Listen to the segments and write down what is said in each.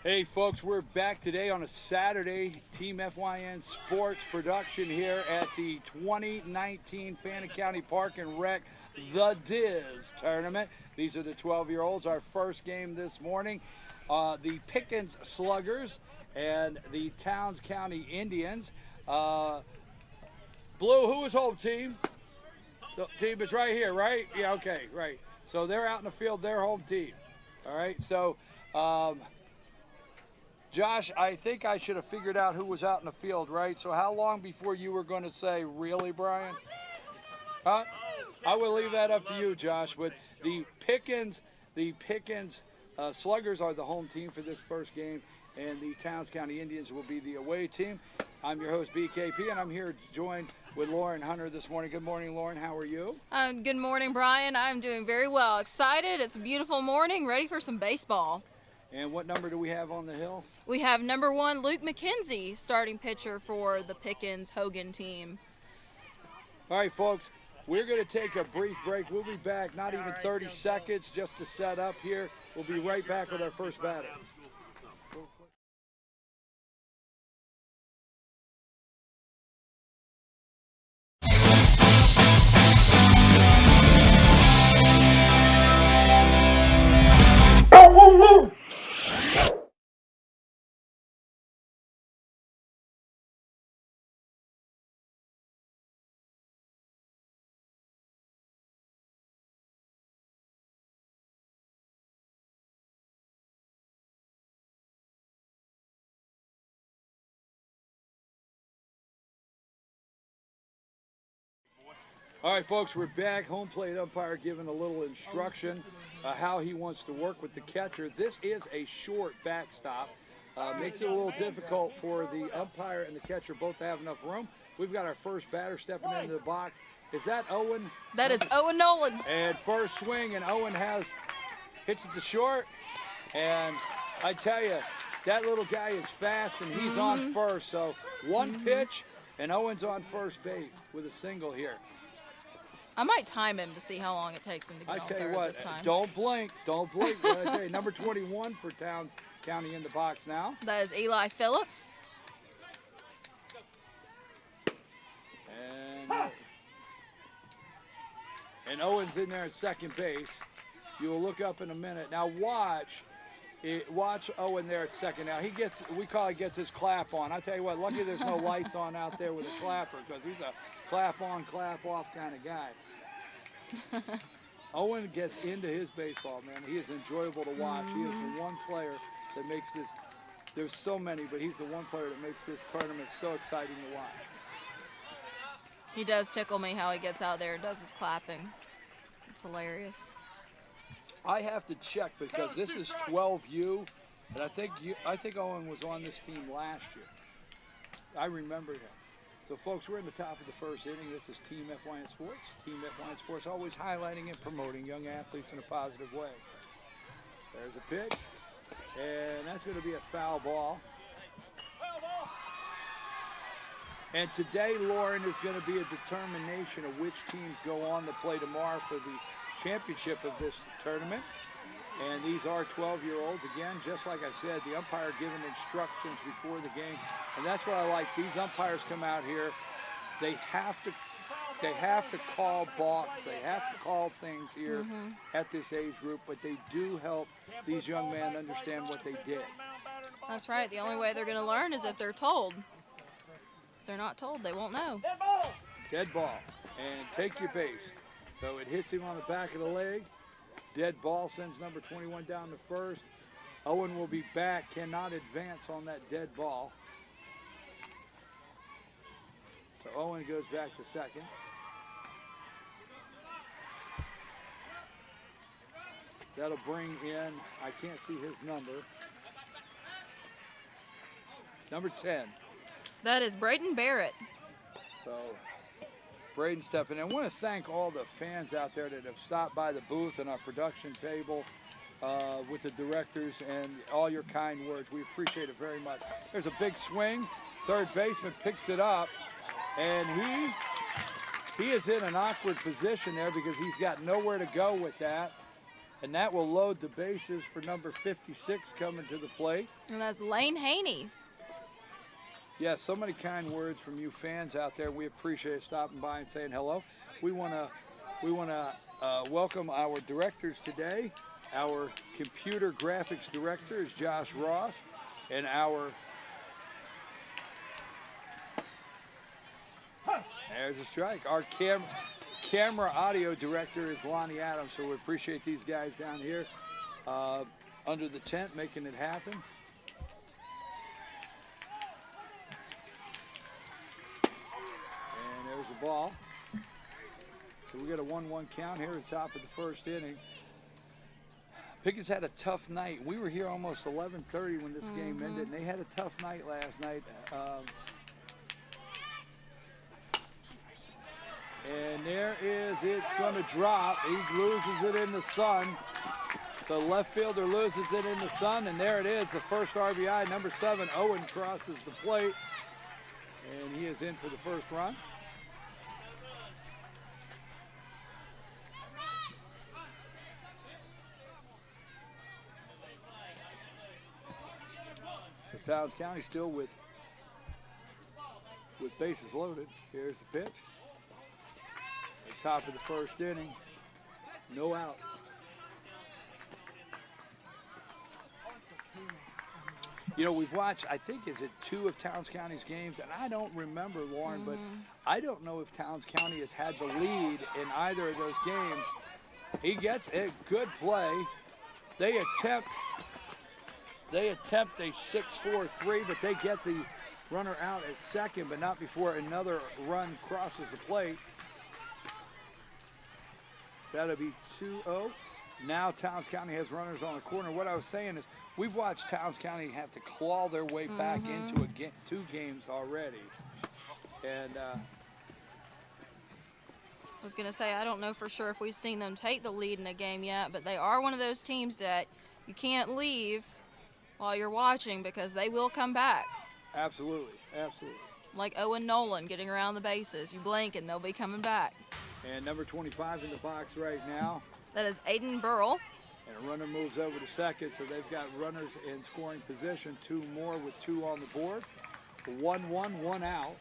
Hey folks, we're back today on a Saturday, Team FYN Sports production here at the 2019 Fannin County Park and Rec, the Diaz tournament. These are the 12-year-olds. Our first game this morning, the Pickens Sluggers and the Towns County Indians. Blue, who is home team? The team is right here, right? Yeah, okay, right. So they're out in the field, their home team. All right, so Josh, I think I should have figured out who was out in the field, right? So how long before you were going to say, really, Brian? Huh? I will leave that up to you, Josh. But the Pickens Sluggers are the home team for this first game, and the Towns County Indians will be the away team. I'm your host, BKP, and I'm here joined with Lauren Hunter this morning. Good morning, Lauren. How are you? Good morning, Brian. I'm doing very well. Excited. It's a beautiful morning. Ready for some baseball. And what number do we have on the hill? We have number 1, Luke McKenzie, starting pitcher for the Pickens Hogan team. All right, folks, we're going to take a brief break. We'll be back, not even 30 seconds, just to set up here. We'll be right back with our first batter. All right, folks, we're back. Home plate umpire giving a little instruction how he wants to work with the catcher. This is a short backstop. Makes it a little difficult for the umpire and the catcher both to have enough room. We've got our first batter stepping into the box. Is that Owen? That is Owen Nolan. And first swing, and Owen hits it to short. And I tell you, that little guy is fast, and he's on first. So one pitch, and Owen's on first base with a single here. I might time him to see how long it takes him to get on third this time. Don't blink. Don't blink. I tell you, number 21 for Towns County in the box now. That is Eli Phillips. And Owen's in there at second base. You will look up in a minute. Now watch Owen there at second. Now he gets his clap on. I tell you what, lucky there's no lights on out there with a clapper, because he's a clap on, clap off kind of guy. Owen gets into his baseball, man. He is enjoyable to watch. He is the one player that makes this, there's so many, but he's the one player that makes this tournament so exciting to watch. He does tickle me how he gets out there and does his clapping. It's hilarious. I have to check because this is 12U, and I think Owen was on this team last year. I remember him. So, folks, we're in the top of the first inning. This is Team FYN Sports. Team FYN Sports always highlighting and promoting young athletes in a positive way. There's a pitch, and that's going to be a foul ball. And today, Lauren, is going to be a determination of which teams go on to play tomorrow for the championship of this tournament. And these are 12-year-olds. Again, just like I said, the umpire giving instructions before the game. And that's what I like. These umpires come out here. They have to call balks. They have to call things here at this age group. But they do help these young men understand what they did. That's right. The only way they're going to learn is if they're told. If they're not told, they won't know. Dead ball. And take your base. So it hits him on the back of the leg. Dead ball sends number 21 down to first. Owen will be back, cannot advance on that dead ball. So Owen goes back to second. That'll bring in, I can't see his number. Number 10. That is Braden Barrett. So Braden stepping in. I want to thank all the fans out there that have stopped by the booth and our production table with the directors and all your kind words. We appreciate it very much. There's a big swing. Third baseman picks it up, and he is in an awkward position there because he's got nowhere to go with that. And that will load the bases for number 56 coming to the plate. And that's Lane Haney. Yeah, so many kind words from you fans out there. We appreciate stopping by and saying hello. We want to welcome our directors today. Our computer graphics director is Josh Ross, and our there's a strike. Our camera audio director is Lonnie Adams. So we appreciate these guys down here under the tent making it happen. And there's the ball. So we got a 1-1 count here at the top of the first inning. Pickens had a tough night. We were here almost 11:30 when this game ended, and they had a tough night last night. And there is, it's going to drop. He loses it in the sun. So left fielder loses it in the sun, and there it is, the first RBI. Number 7, Owen crosses the plate, and he is in for the first run. So Towns County still with bases loaded. Here's the pitch. At the top of the first inning, no outs. You know, we've watched, I think, is it 2 of Towns County's games? And I don't remember, Lauren, but I don't know if Towns County has had the lead in either of those games. He gets a good play. They attempt a 6-4-3, but they get the runner out at second, but not before another run crosses the plate. So that'll be 2-0. Now Towns County has runners on the corner. What I was saying is we've watched Towns County have to claw their way back into 2 games already. And I was going to say, I don't know for sure if we've seen them take the lead in a game yet, but they are one of those teams that you can't leave while you're watching because they will come back. Absolutely, absolutely. Like Owen Nolan getting around the bases. You blink and they'll be coming back. And number 25 in the box right now. That is Aiden Burrell. And a runner moves over to second, so they've got runners in scoring position. 2 more with 2 on the board. 1-1, 1 out.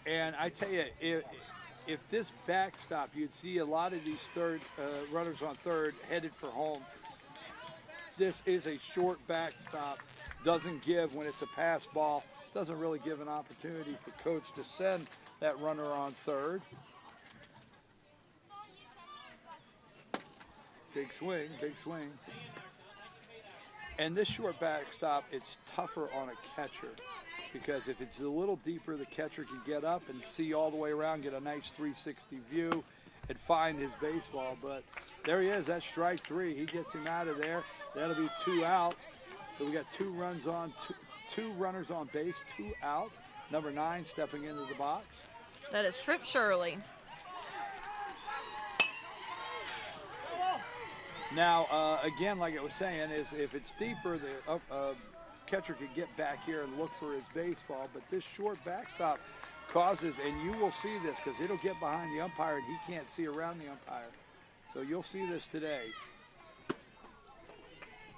And I tell you, if this backstop, you'd see a lot of these runners on third headed for home. This is a short backstop. Doesn't give when it's a pass ball. Doesn't really give an opportunity for coach to send that runner on third. Big swing, big swing. And this short backstop, it's tougher on a catcher because if it's a little deeper, the catcher can get up and see all the way around, get a nice 360 view and find his baseball. But there he is, that's strike 3. He gets him out of there. That'll be 2 out. So we got 2 runs on, two runners on base, 2 out. Number 9 stepping into the box. That is Trip Shirley. Now, again, like I was saying, is if it's deeper, the catcher could get back here and look for his baseball. But this short backstop causes, and you will see this because it'll get behind the umpire and he can't see around the umpire. So you'll see this today,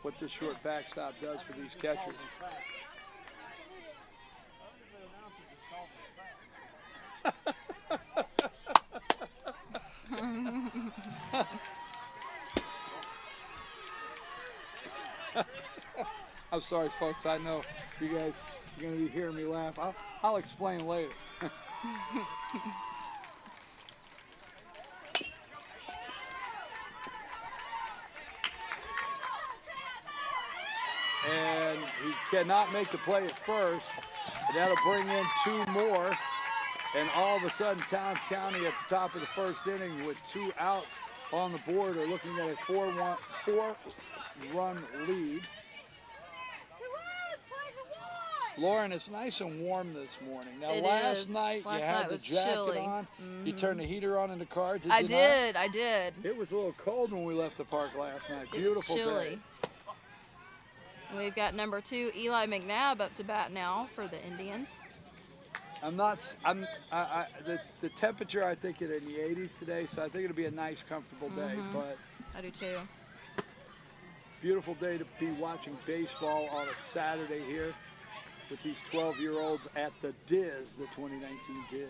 what this short backstop does for these catchers. I'm sorry, folks. I know you guys are going to be hearing me laugh. I'll explain later. And he cannot make the play at first. And that'll bring in 2 more. And all of a sudden, Towns County at the top of the first inning with 2 outs on the board are looking at a 4-run lead. Lauren, it's nice and warm this morning. Now, last night you had the jacket on. You turned the heater on in the car, did you not? I did. It was a little cold when we left the park last night. Beautiful It was chilly. day. We've got number 2, Eli McNabb, up to bat now for the Indians. I'm not. The temperature I think is in the 80s today, so I think it'll be a nice, comfortable day. But I do too. beautiful day to be watching baseball on a Saturday here with these 12-year-olds at the Diaz, the 2019 Diaz.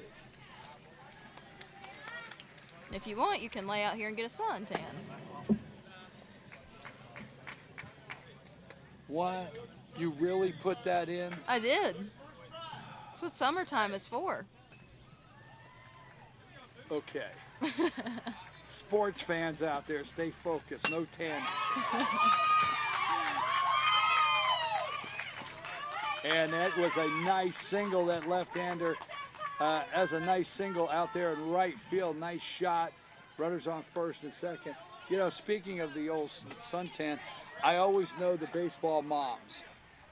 If you want, you can lay out here and get a suntan. What? You really put that in? I did. That's what summertime is for. Okay. Sports fans out there, stay focused. No tan. And that was a nice single, that left-hander as a nice single out there in right field. Nice shot. Runners on first and second. You know, speaking of the old suntan, I always know the baseball moms.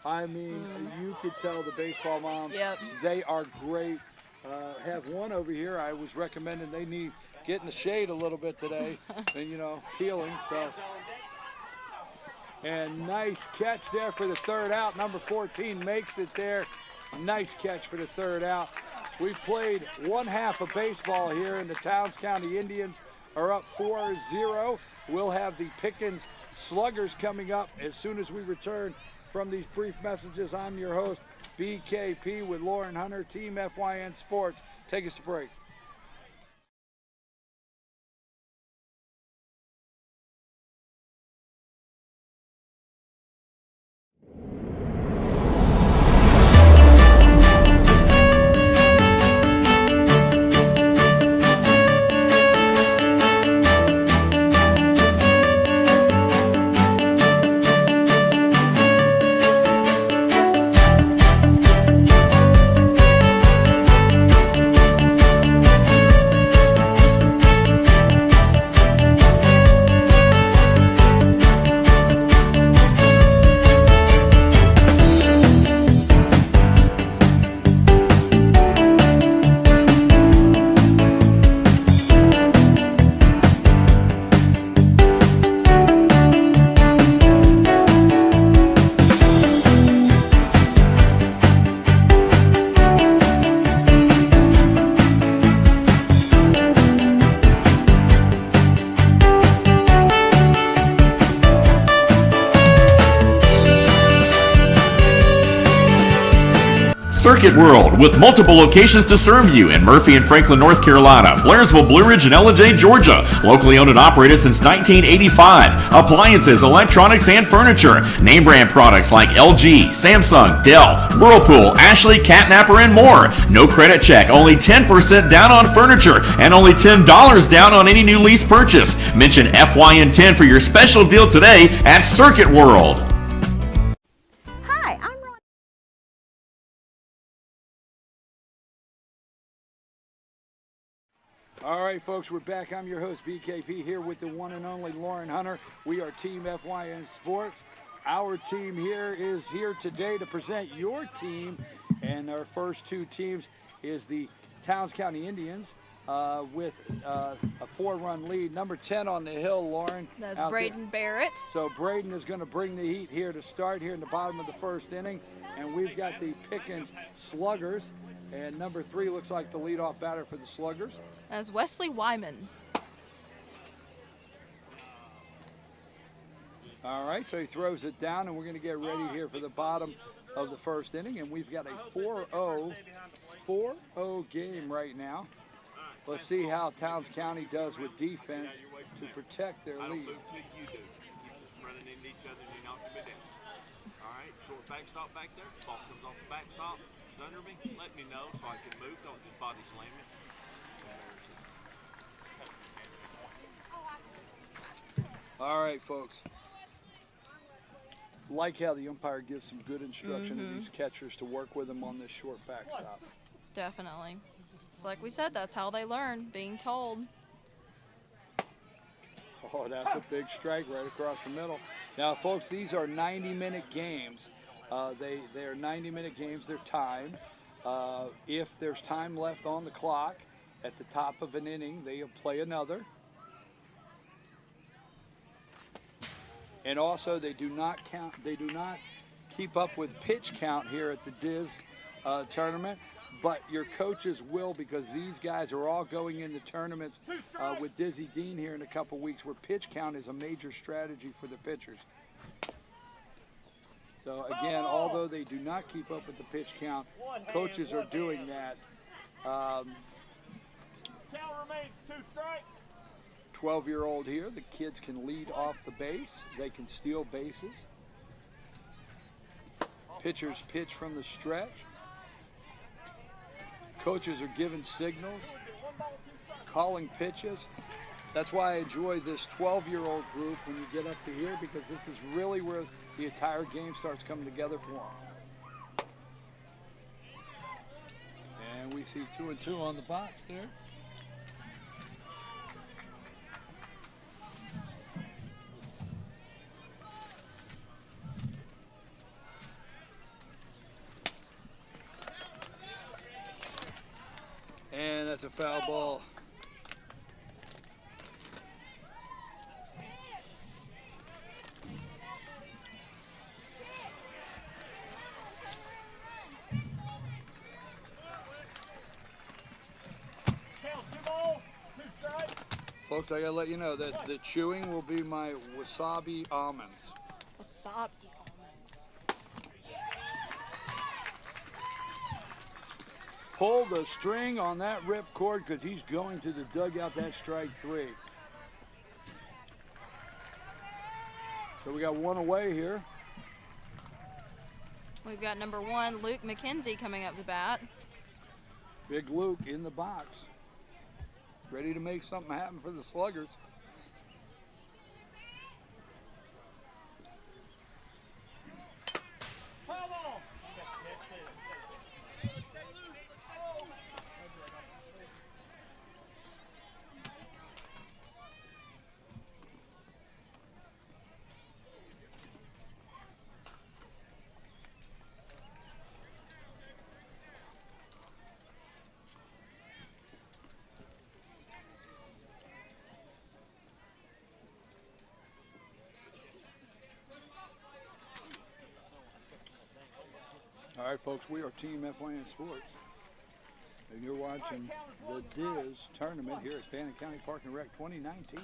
I mean, you could tell the baseball moms, Yep. they are great. Have one over here. I was recommending they need get in the shade a little bit today, and you know, peeling. So, and nice catch there for the third out. Number 14 makes it there. Nice catch for the third out. We've played one half of baseball here, and the Towns County Indians are up 4-0. We'll have the Pickens Sluggers coming up as soon as we return from these brief messages. I'm your host, BKP, with Lauren Hunter, Team FYN Sports. Take us to break. Circuit World, with multiple locations to serve you in Murphy and Franklin, North Carolina, Blairsville, Blue Ridge, and Ellijay, Georgia. Locally owned and operated since 1985. Appliances, electronics, and furniture. Name brand products like LG, Samsung, Dell, Whirlpool, Ashley, Catnapper, and more. No credit check, only 10% down on furniture, and only $10 down on any new lease purchase. Mention FYN10 for your special deal today at Circuit World. Hi, I'm Ron. All right, folks, we're back. I'm your host, BKP, here with the one and only Lauren Hunter. We are Team FYN Sports. Our team here is here today to present your team, and our first two teams is the Towns County Indians with a 4-run lead. Number 10 on the hill, Lauren. That's Braden Barrett. So Braden is going to bring the heat here to start here in the bottom of the first inning, and we've got the Pickens Sluggers. And number 3 looks like the leadoff batter for the Sluggers. That's Wesley Wyman. All right, so he throws it down, and we're going to get ready here for the bottom of the first inning. And we've got a 4-0 game right now. Let's see how Towns County does with defense to protect their lead. Running into each other and you knock them down. All right, short backstop back there. Ball comes off the backstop. It's under me. Let me know so I can move. Don't just body slam it. It's embarrassing. All right, folks. Like how the umpire gives some good instruction to these catchers to work with them on this short backstop. Definitely. It's like we said, that's how they learn, being told. Oh, that's a big strike right across the middle. Now, folks, these are 90-minute games. They are 90-minute games. They're timed. If there's time left on the clock at the top of an inning, they'll play another. And also, they do not count. They do not keep up with pitch count here at the Diz tournament. but your coaches will, because these guys are all going into tournaments with Dizzy Dean here in a couple weeks, where pitch count is a major strategy for the pitchers. So again, although they do not keep up with the pitch count, coaches are doing that. Count remains 2 strikes. 12-year-old here, the kids can lead off the base. They can steal bases. Pitchers pitch from the stretch. Coaches are giving signals, calling pitches. That's why I enjoy this 12-year-old group when you get up to here, because this is really where the entire game starts coming together for them. And we see 2-2 on the box there. And that's a foul ball. Folks, I gotta let you know that the chewing will be my wasabi almonds. Wasabi almonds. Pull the string on that ripcord, because he's going to the dugout. That's strike 3. So we got one away here. We've got number 1, Luke McKenzie, coming up to bat. Big Luke in the box, ready to make something happen for the Sluggers. All right, folks, we are Team FYN Sports, and you're watching the Diaz tournament here at Fannin County Park and Rec 2019.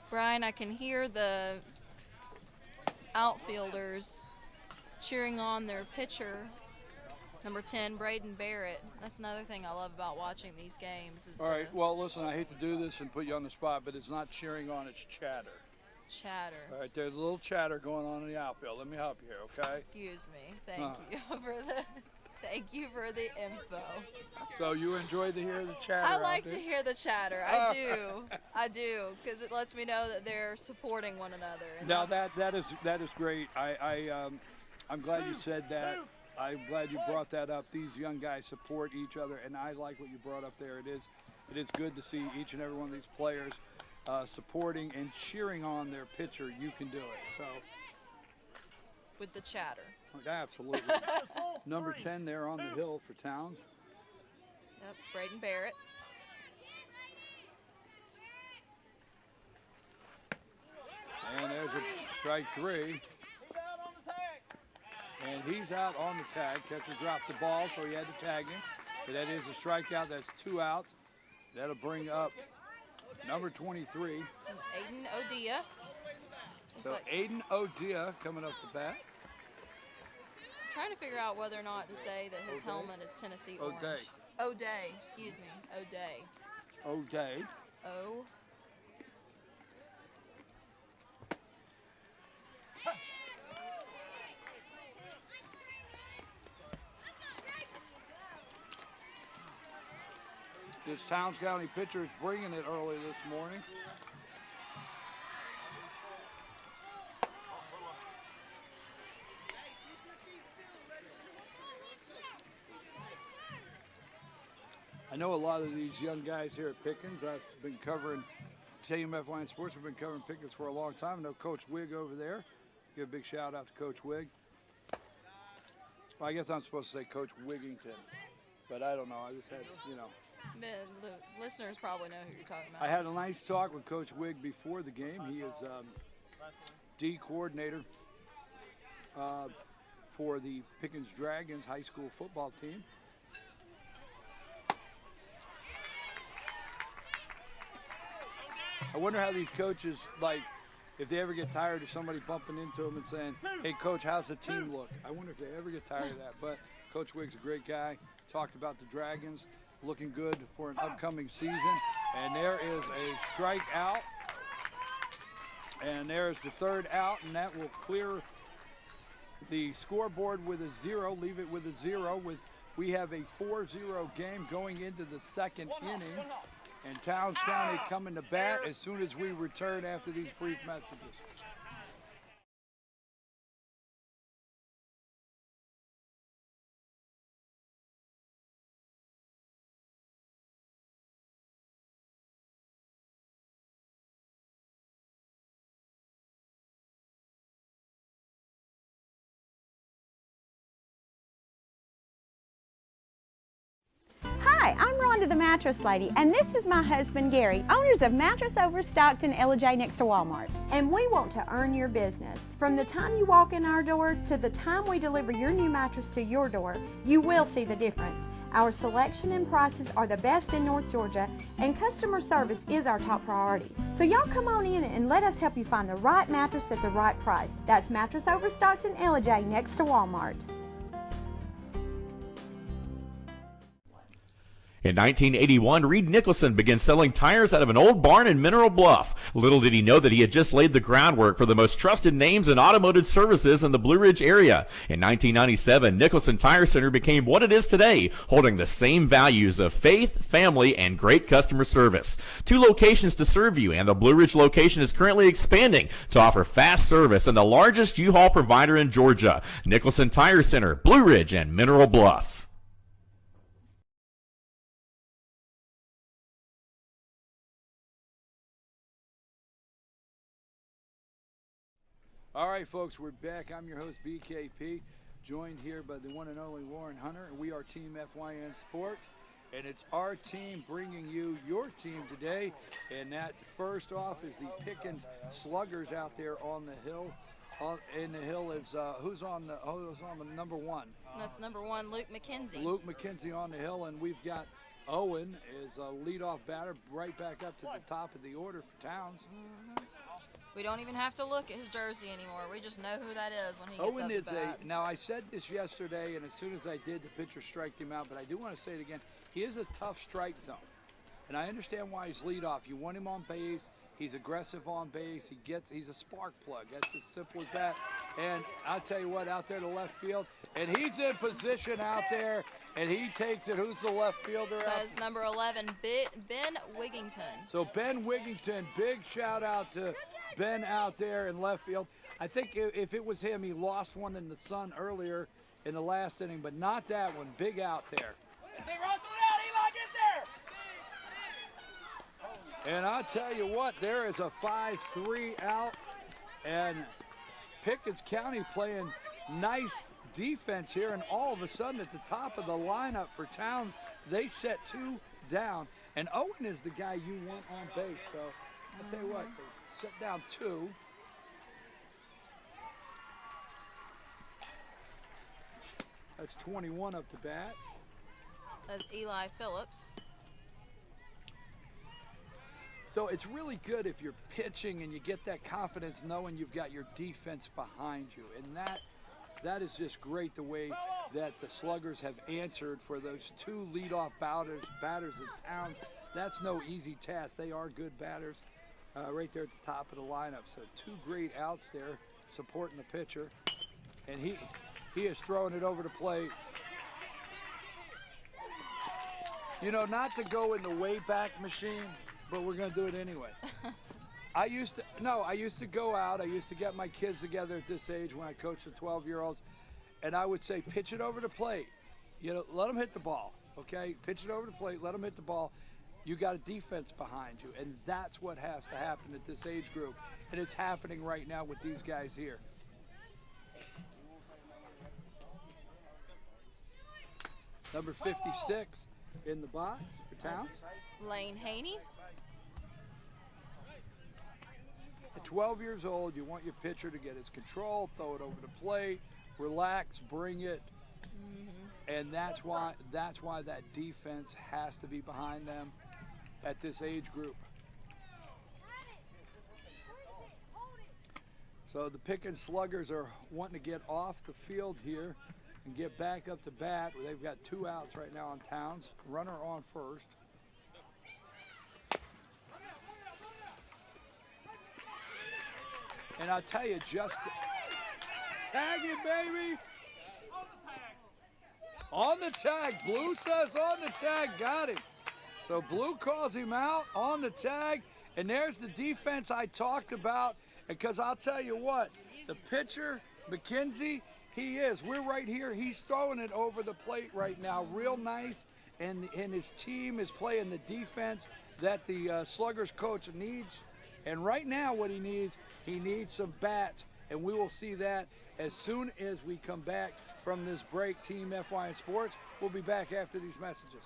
Brian, I can hear the outfielders cheering on their pitcher, number 10, Braden Barrett. That's another thing I love about watching these games. Is All right, well, listen, I hate to do this and put you on the spot, but it's not cheering on, it's chatter. Chatter. All right, there's a little chatter going on in the outfield. Let me help you here, okay? Excuse me. Thank you for the info. So you enjoy to hear the chatter? I like to hear the chatter. I do, because it lets me know that they're supporting one another. And now that is great. I'm glad you said that. I'm glad you brought that up. These young guys support each other, and I like what you brought up there. It is good to see each and every one of these players supporting and cheering on their pitcher. You can do it. So with the chatter. Absolutely. Number 10 there on the hill for Towns. Yep, Braden Barrett. And there's a strike 3. And he's out on the tag. Catcher dropped the ball, so he had to tag him. But that is a strikeout. That's 2 outs. That'll bring up number 23. And Aiden Odia. So Aiden Odia coming up the bat. Trying to figure out whether or not to say that his helmet is Tennessee orange. O'Day, excuse me, O'Day. O'Day. O. This Towns County pitcher is bringing it early this morning. I know a lot of these young guys here at Pickens. I've been covering Team FYN Sports. We've been covering Pickens for a long time. I know Coach Wigg over there Give a big shout out to Coach Wig. Well, I guess I'm supposed to say Coach Wigington, but I don't know. I just had, The listeners probably know who you're talking about. I had a nice talk with Coach Wig before the game. He is D coordinator for the Pickens Dragons high school football team. I wonder how these coaches, if they ever get tired of somebody bumping into them and saying, hey, Coach, how's the team look? I wonder if they ever get tired of that. But Coach Wig's a great guy. Talked about the Dragons looking good for an upcoming season. And there is a strikeout. And there's the third out, and that will clear the scoreboard with a 0, leave it with a 0. We have a 4-0 game going into the second inning. And Towns County coming to bat as soon as we return after these brief messages. Hi, I'm Rhonda the Mattress Lady, and this is my husband Gary, owners of Mattress Overstocked in Ella next to Walmart. And we want to earn your business. From the time you walk in our door to the time we deliver your new mattress to your door, you will see the difference. Our selection and prices are the best in North Georgia, and customer service is our top priority. So y'all come on in and let us help you find the right mattress at the right price. That's Mattress Overstocked in Ella next to Walmart. In 1981, Reed Nicholson began selling tires out of an old barn in Mineral Bluff. Little did he know that he had just laid the groundwork for the most trusted names in automotive services in the Blue Ridge area. In 1997, Nicholson Tire Center became what it is today, holding the same values of faith, family, and great customer service. 2 locations to serve you, and the Blue Ridge location is currently expanding to offer fast service and the largest U-Haul provider in Georgia. Nicholson Tire Center, Blue Ridge, and Mineral Bluff. All right, folks, we're back. I'm your host, BKP, joined here by the one and only Lauren Hunter, and we are Team FYN Sports, and it's our team bringing you your team today, and that first off is the Pickens Sluggers out there on the hill. In the hill is who's on the number 1? That's number 1, Luke McKenzie. Luke McKenzie on the hill, and we've got Owen is a leadoff batter right back up to the top of the order for Towns. Mm-hmm. We don't even have to look at his jersey anymore. We just know who that is when he gets Owen up is to bat. now I said this yesterday, and as soon as I did, the pitcher striked him out, but I do want to say it again. He is a tough strike zone, and I understand why he's leadoff. You want him on base. He's aggressive on base. He's a spark plug. That's as simple as that. And I'll tell you what, out there to left field, and he's in position out there, and he takes it. Who's the left fielder out? That is number 11, Ben Wigington. So Ben Wigington, big shout out to Ben out there in left field. I think if it was him, he lost one in the sun earlier in the last inning, but not that one. Big out there. And I'll tell you what, there is a 5-3 out, and Pickens County playing nice defense here, and all of a sudden at the top of the lineup for Towns, they set 2 down, and Owen is the guy you want on base. So I'll tell you what, they set down 2. That's 21 up to bat. That's Eli Phillips. So it's really good if you're pitching and you get that confidence knowing you've got your defense behind you. And that is just great the way that the Sluggers have answered for those 2 leadoff batters of Towns. That's no easy task. They are good batters right there at the top of the lineup. So 2 great outs there supporting the pitcher. And he is throwing it over the plate. You know, not to go in the Wayback Machine, but we're going to do it anyway. I used to go out. I used to get my kids together at this age when I coached the 12-year-olds, and I would say, pitch it over the plate. You know, let them hit the ball, okay? Pitch it over the plate, let them hit the ball. You got a defense behind you, and that's what has to happen at this age group, and it's happening right now with these guys here. Number 56 in the box for Towns. Lane Haney. At 12 years old, you want your pitcher to get his control, throw it over the plate, relax, bring it, and that's why that defense has to be behind them at this age group. So the Pickens Sluggers are wanting to get off the field here and get back up to bat. They've got 2 outs right now on Towns. Runner on first. And I'll tell you, just tag it, baby. On the tag. Blue says on the tag. Got him. So Blue calls him out on the tag. And there's the defense I talked about. Because I'll tell you what, the pitcher, McKenzie, he is. We're right here. He's throwing it over the plate right now. Real nice. And his team is playing the defense that the Sluggers coach needs. And right now what he needs some bats. And we will see that as soon as we come back from this break. Team FYN Sports, we'll be back after these messages.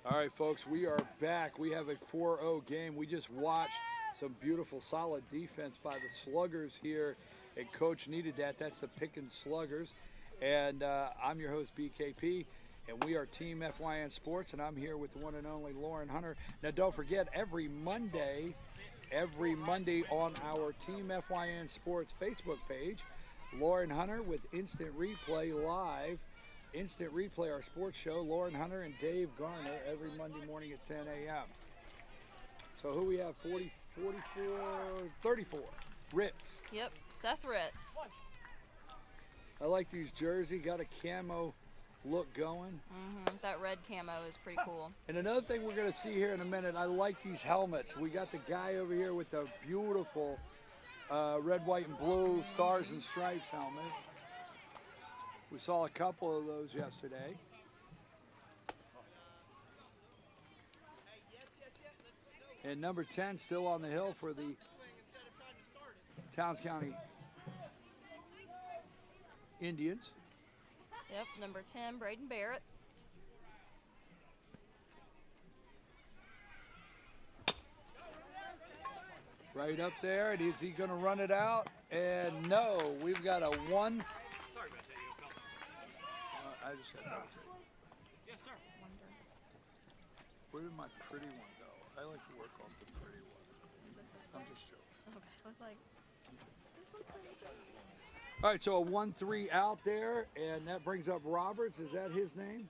All right, folks, we are back. We have a 4-0 game. We just watched some beautiful, solid defense by the Sluggers here, and Coach needed that. That's the Pickens Sluggers. And I'm your host, BKP, and we are Team FYN Sports, and I'm here with the one and only Lauren Hunter. Now, don't forget, every Monday on our Team FYN Sports Facebook page, Lauren Hunter with Instant Replay Live. Instant Replay, our sports show, Lauren Hunter and Dave Garner every Monday morning at 10 a.m. So who we have? 34, Ritz. Yep, Seth Ritz. I like these jersey, got a camo look going. That red camo is pretty cool. And another thing we're going to see here in a minute, I like these helmets. We got the guy over here with the beautiful red, white, and blue stars and stripes helmet. We saw a couple of those yesterday. And number 10 still on the hill for the Towns County Indians. Yep, number 10, Braden Barrett. Right up there, and is he going to run it out? And no, we've got a one. I just got that. Yes, sir. Where did my pretty one go? I like to work off the pretty one. I'm just joking. Okay, I was like, this one's pretty too. All right, so a 1-3 out there, and that brings up Roberts. Is that his name?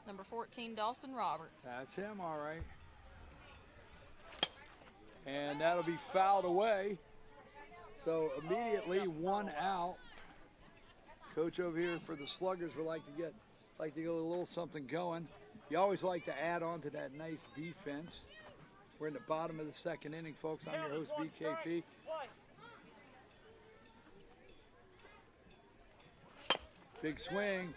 Number 14, Dawson Roberts. That's him, all right. And that'll be fouled away. So immediately 1 out. Coach over here for the Sluggers would like to get a little something going. You always like to add on to that nice defense. We're in the bottom of the second inning, folks. I'm your host, BKP. Big swing.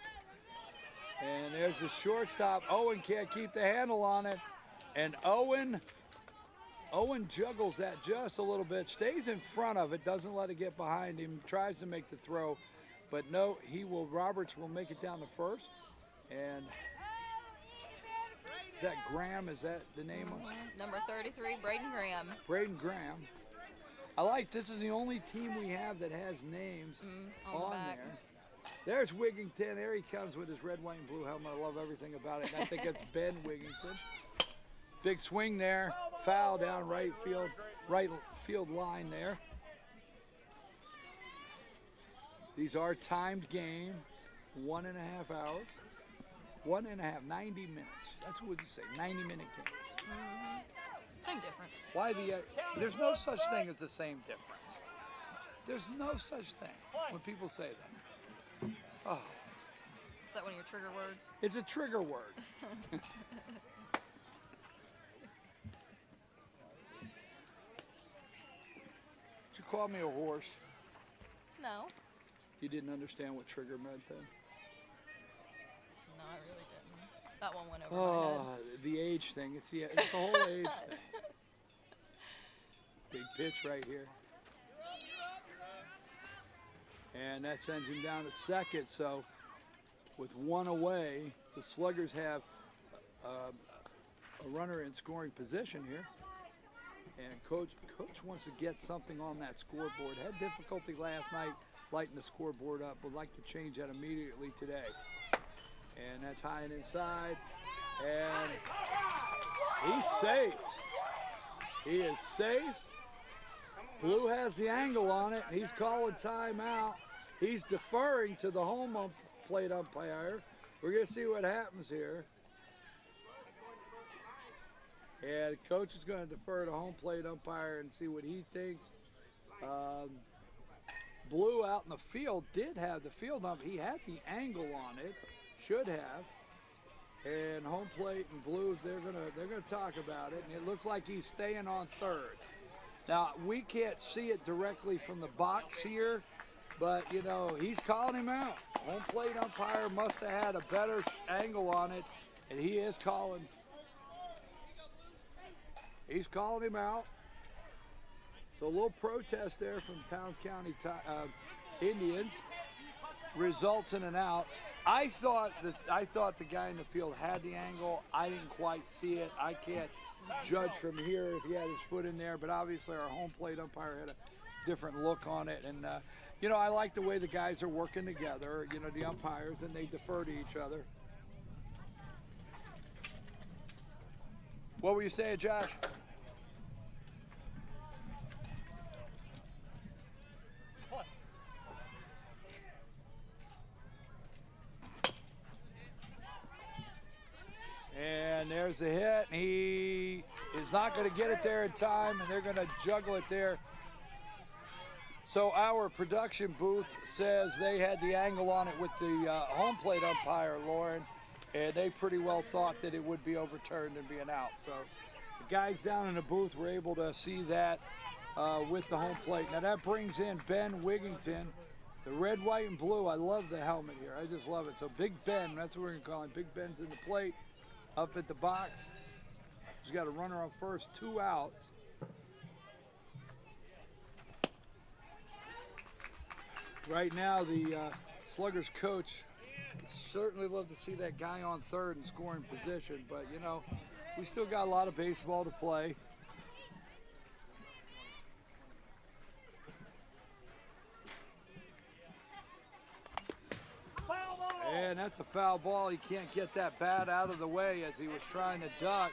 And there's the shortstop. Owen can't keep the handle on it. And Owen juggles that just a little bit, stays in front of it, doesn't let it get behind him, tries to make the throw. But no, Roberts will make it down to first. And is that Graham? Is that the name of it? Number 33, Braden Graham. Braden Graham. This is the only team we have that has names on back. there. There's Wigington. There he comes with his red, white, and blue helmet. I love everything about it. And I think it's Ben Wigington. Big swing there. Foul down right field line there. These are timed games. 1.5 hours. 90 minutes. That's what you say. 90-minute games. Same difference. Why there's no such thing as the same difference. There's no such thing when people say that. Oh, Is that one of your trigger words? it's a trigger word. Did you call me a horse? No. You didn't understand what trigger meant then? No, I really didn't. That one went over my head. Oh, the age thing. It's the whole age thing. Big pitch right here. And that sends him down to second. So with 1 away, the Sluggers have a runner in scoring position here. And coach wants to get something on that scoreboard. Had difficulty last night lighting the scoreboard up. Would like to change that immediately today. And that's high and inside. And he's safe. He is safe. Blue has the angle on it. He's calling timeout. He's deferring to the home plate umpire. We're going to see what happens here. And coach is going to defer to home plate umpire and see what he thinks. Blue out in the field did have the field ump. He had the angle on it. Should have. And home plate and Blue, they're gonna talk about it. And it looks like he's staying on third. Now we can't see it directly from the box here, but he's calling him out. Home plate umpire must have had a better angle on it, and he is calling. He's calling him out. So a little protest there from Towns County Indians results in an out. I thought the guy in the field had the angle. I didn't quite see it. I can't judge from here if he had his foot in there, but obviously our home plate umpire had a different look on it. And I like the way the guys are working together. The umpires, and they defer to each other. What were you saying, Josh? And there's a hit. He is not going to get it there in time, and they're going to juggle it there. So our production booth says they had the angle on it with the home plate umpire, Lauren, and they pretty well thought that it would be overturned and be an out. So the guys down in the booth were able to see that with the home plate. Now that brings in Ben Wigington, the red, white, and blue. I love the helmet here. I just love it. So Big Ben, that's what we're going to call him. Big Ben's in the plate. Up at the box. He's got a runner on first, 2 outs. Right now, the Sluggers coach would certainly love to see that guy on third in scoring position, but we still got a lot of baseball to play. And that's a foul ball. He can't get that bat out of the way as he was trying to duck.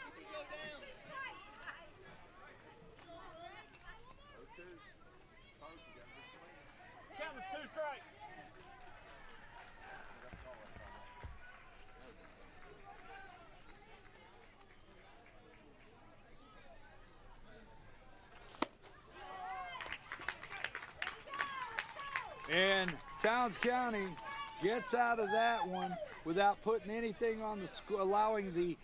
And Towns County gets out of that one without putting anything on the allowing the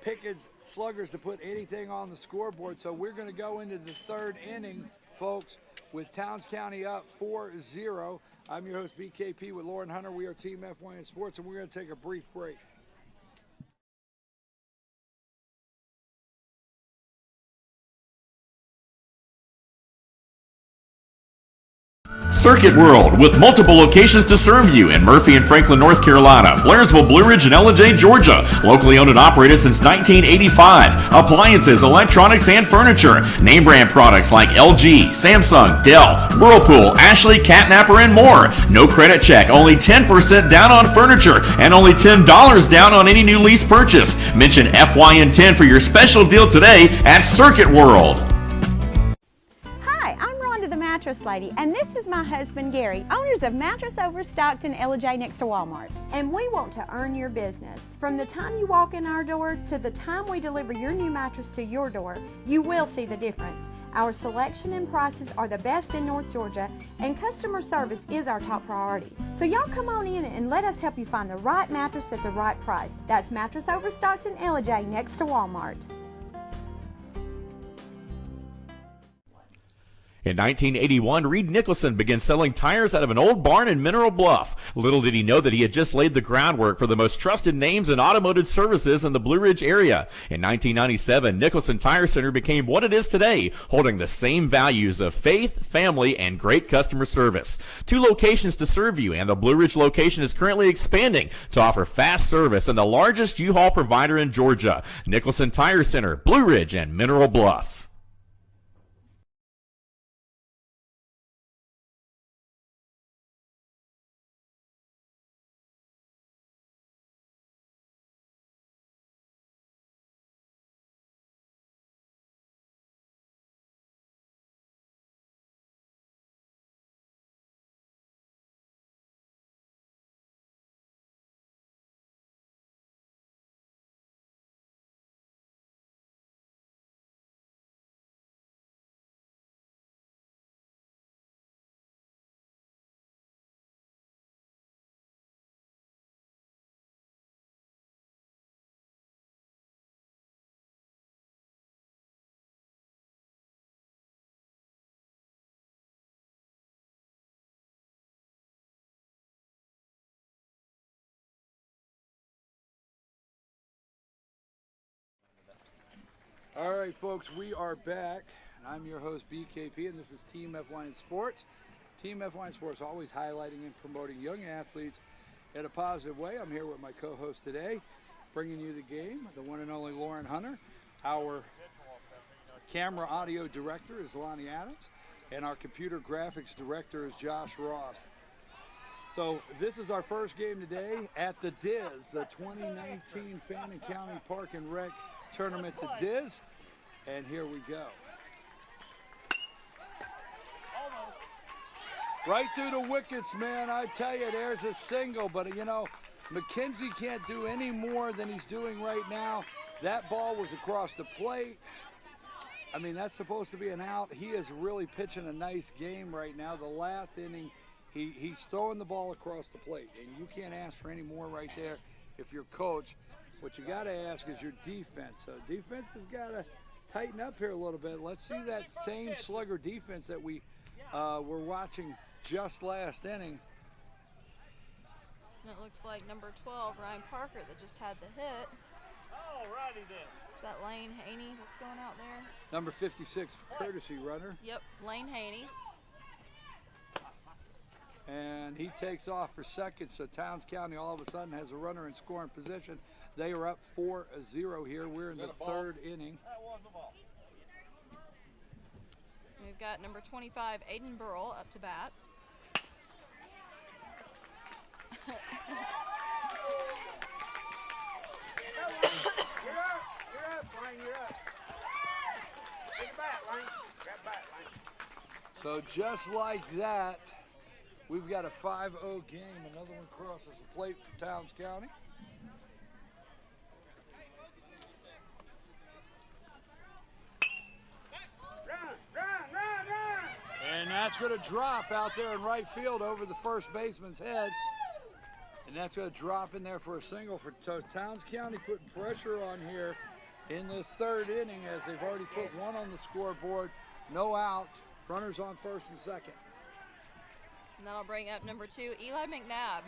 Pickens Sluggers to put anything on the scoreboard. So we're going to go into the third inning, folks, with Towns County up 4-0. I'm your host, BKP, with Lauren Hunter. We are Team FYN Sports, and we're going to take a brief break. Circuit World, with multiple locations to serve you in Murphy and Franklin, North Carolina, Blairsville, Blue Ridge, and Ellijay, Georgia. Locally owned and operated since 1985. Appliances, electronics, and furniture. Name brand products like LG, Samsung, Dell, Whirlpool, Ashley, Catnapper, and more. No credit check, only 10% down on furniture, and only $10 down on any new lease purchase. Mention FYN10 for your special deal today at Circuit World. Mattress Lady, and this is my husband Gary, owners of Mattress Overstocked in Ellijay next to Walmart. And we want to earn your business. From the time you walk in our door to the time we deliver your new mattress to your door, you will see the difference. Our selection and prices are the best in North Georgia, and customer service is our top priority. So y'all come on in and let us help you find the right mattress at the right price. That's Mattress Overstocked in Ellijay next to Walmart. In 1981, Reed Nicholson began selling tires out of an old barn in Mineral Bluff. Little did he know that he had just laid the groundwork for the most trusted names in automotive services in the Blue Ridge area. In 1997, Nicholson Tire Center became what it is today, holding the same values of faith, family, and great customer service. 2 locations to serve you, and the Blue Ridge location is currently expanding to offer fast service and the largest U-Haul provider in Georgia. Nicholson Tire Center, Blue Ridge, and Mineral Bluff. All right, folks, we are back. I'm your host, BKP, and this is Team FYN Sports. Team FYN Sports, always highlighting and promoting young athletes in a positive way. I'm here with my co-host today, bringing you the game, the one and only Lauren Hunter. Our camera audio director is Lonnie Adams, and our computer graphics director is Josh Ross. So this is our first game today at the Diaz, the 2019 Fannin County Park and Rec Tournament, the Diaz, and here we go. Right through the wickets, man. I tell you, there's a single, but you know, McKenzie can't do any more than he's doing right now. That ball was across the plate. I mean, that's supposed to be an out. He is really pitching a nice game right now. The last inning, he's throwing the ball across the plate, and you can't ask for any more right there if you're coach. What you got to ask is your defense. So defense has got to tighten up here a little bit. Let's see that same slugger defense that we were watching just last inning. And it looks like number 12, Ryan Parker, that just had the hit. Alrighty then. Is that Lane Haney that's going out there? Number 56, courtesy runner. Yep, Lane Haney. And he takes off for second, so Towns County all of a sudden has a runner in scoring position. They are up 4-0 here. We're in the third inning. We've got number 25, Aiden Burrell, up to bat. You're up, Lane, you're up. Get the bat, Lane. Grab bat, Lane. So just like that, we've got a 5-0 game. Another one crosses the plate for Towns County. Run, run, run, run. And that's is going to drop out there in right field over the first baseman's head. And that's going to drop in there for a single for Towns County, putting pressure on here in this third inning as they've already put one on the scoreboard. No outs, runners on first and second. And that'll bring up number 2, Eli McNabb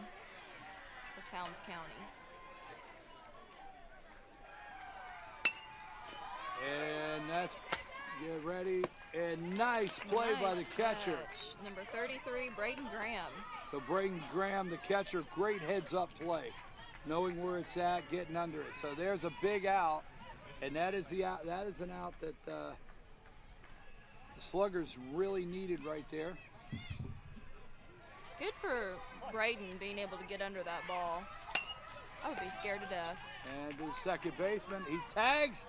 for Towns County. And that's, get ready, and nice play by the catcher. Catch. Number 33, Braden Graham. So Braden Graham, the catcher, great heads-up play, knowing where it's at, getting under it. So there's a big out, and that is the out. That is an out that the Sluggers really needed right there. Good for Braden being able to get under that ball. I would be scared to death. And his second baseman, he tags.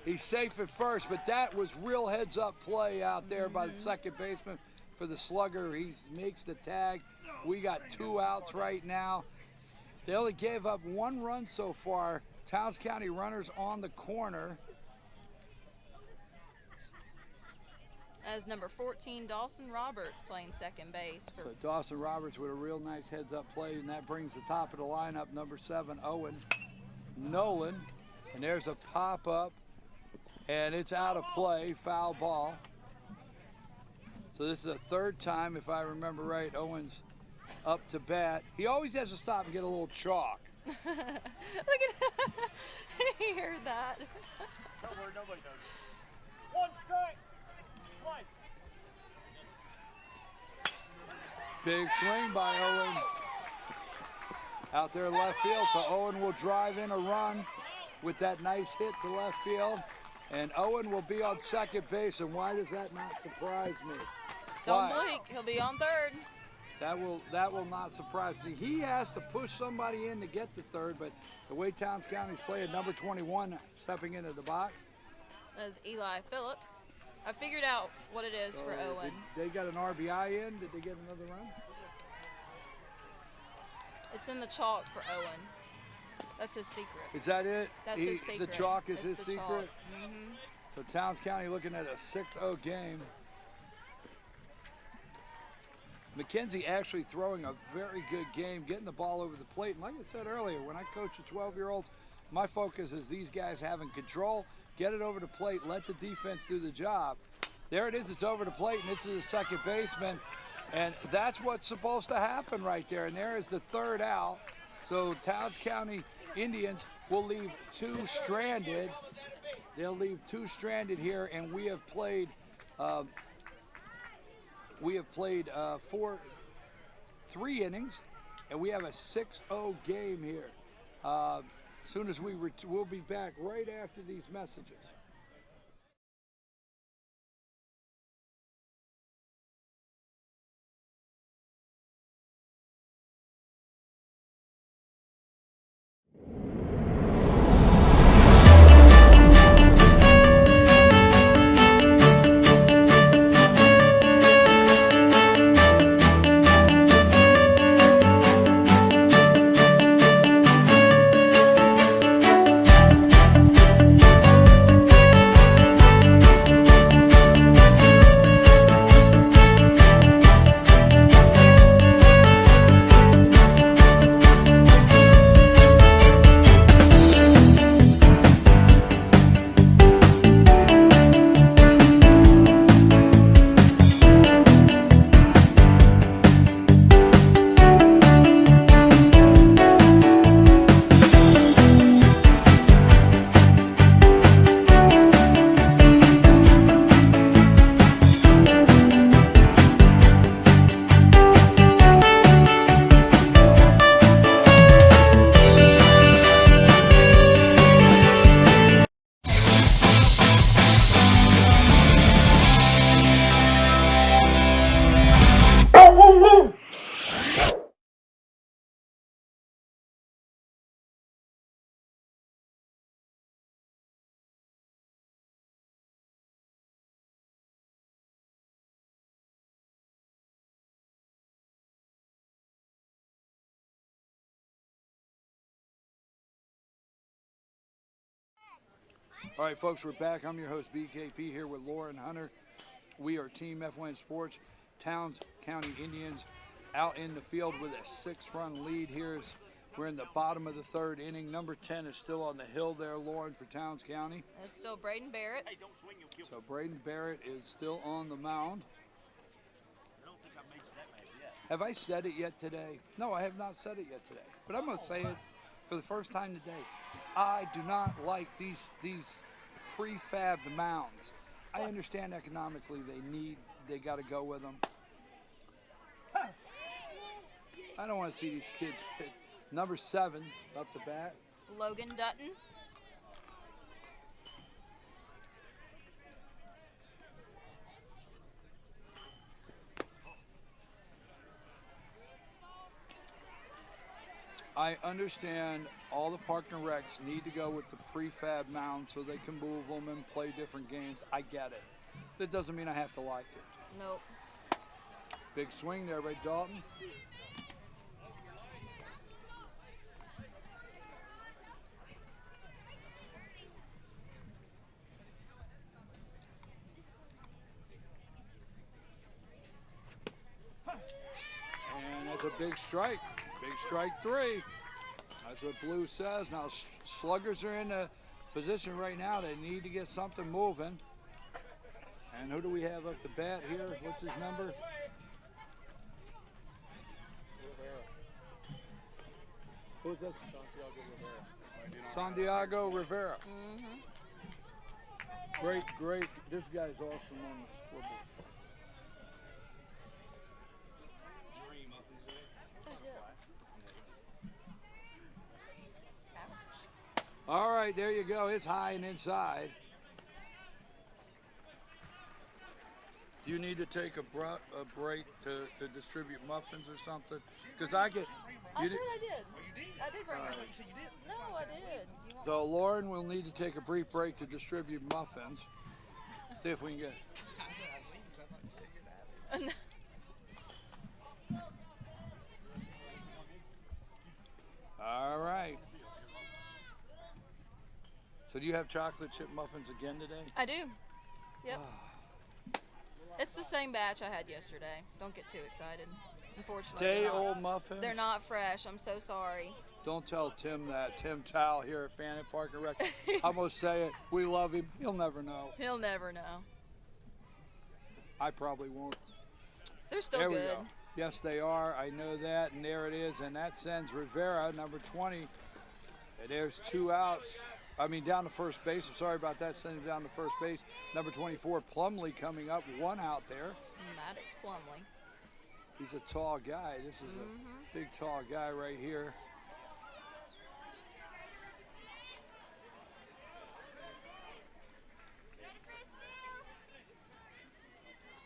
He's safe at first, but that was real heads-up play out there by the second baseman for the Slugger. He makes the tag. We got 2 outs right now. They only gave up 1 run so far. Towns County runners on the corner. As number 14, Dawson Roberts playing second base. So Dawson Roberts with a real nice heads-up play, and that brings the top of the lineup, number 7, Owen Nolan. And there's a pop-up, and it's out of play, foul ball. So this is the third time, if I remember right, Owen's up to bat. He always has to stop and get a little chalk. Look at he heard that. Don't worry, nobody knows. 1 strike. Play. Big swing by Owen. Out there left field, so Owen will drive in a run with that nice hit to left field. And Owen will be on second base, and why does that not surprise me? Don't Why? blink, he'll be on third. That will not surprise me. He has to push somebody in to get to third, but the way Towns County's playing, number 21 stepping into the box. As Eli Phillips. I figured out what it is for Owen. They got an RBI in. Did they get another run? It's in the chalk for Owen. That's his secret. Is that it? That's his secret. The chalk is It's his the secret? chalk. Mm-hmm. So Towns County looking at a 6-0 game. McKenzie actually throwing a very good game, getting the ball over the plate. And like I said earlier, when I coach the 12-year-olds, my focus is these guys having control, get it over the plate, let the defense do the job. There it is, it's over the plate, and this is the second baseman. And that's what's supposed to happen right there. And there is the third out. So Towns County Indians will leave 2 stranded. They'll leave 2 stranded here, and we have played 3 innings, and we have a 6-0 game here. As soon as we'll be back right after these messages. All right, folks, we're back. I'm your host, BKP, here with Lauren Hunter. We are Team FYN Sports, Towns County Indians out in the field with a 6-run lead here. We're in the bottom of the 3rd inning. Number 10 is still on the hill there, Lauren, for Towns County. It's still Braden Barrett. Hey, don't swing, you'll kill me. So Braden Barrett is still on the mound. I don't think I've made you that mad yet. Have I said it yet today? No, I have not said it yet today. But I'm going to say it for the first time today. I do not like these prefabbed mounds. I understand economically they got to go with them. I don't want to see these kids pick. Number 7 up the bat. Logan Dutton. I understand all the park and recs need to go with the prefab mound so they can move them and play different games. I get it. That doesn't mean I have to like it. Nope. Big swing there by Dalton. And that's a big strike. Big strike 3. That's what Blue says. Now sluggers are in a position right now. They need to get something moving. And who do we have up the bat here? What's his number? Who's this? Santiago Rivera. Great. This guy's awesome on the scoreboard. All right, there you go. It's high and inside. Do you need to take a break to distribute muffins or something? Because I get. I said I did. I did bring it. No, I did. You want So Lauren will need to take a brief break to distribute muffins. See if we can get. All right. So do you have chocolate chip muffins again today? I do. Yep. It's the same batch I had yesterday. Don't get too excited. Unfortunately, Day-old muffins? They're not fresh. I'm so sorry. Don't tell Tim that. Tim Towle here at Fannin Park and Rec. I'm going to say it. We love him. He'll never know. He'll never know. I probably won't. They're still there good. We go. Yes, they are. I know that. And there it is. And that sends Rivera, number 20. And there's 2 outs. I mean, down to first base. I'm sorry about that. Sending him down to first base. Number 24, Plumley coming up. 1 out there. Maddox Plumley. He's a tall guy. This is a big, tall guy right here.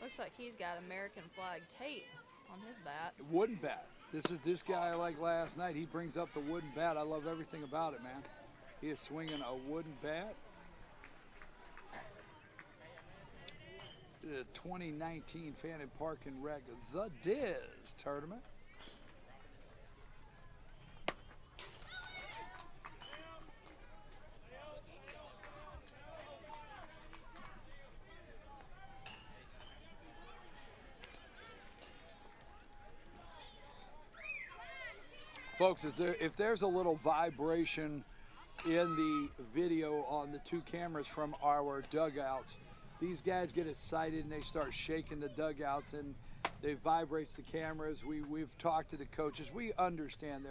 Looks like he's got American flag tape on his bat. Wooden bat. This guy I like last night. He brings up the wooden bat. I love everything about it, man. He is swinging a wooden bat. The 2019 Fannin Park and Rec, the Diaz tournament. Folks, if there's a little vibration in the video on the 2 cameras from our dugouts, these guys get excited and they start shaking the dugouts and they vibrates the cameras. We've talked to the coaches. We understand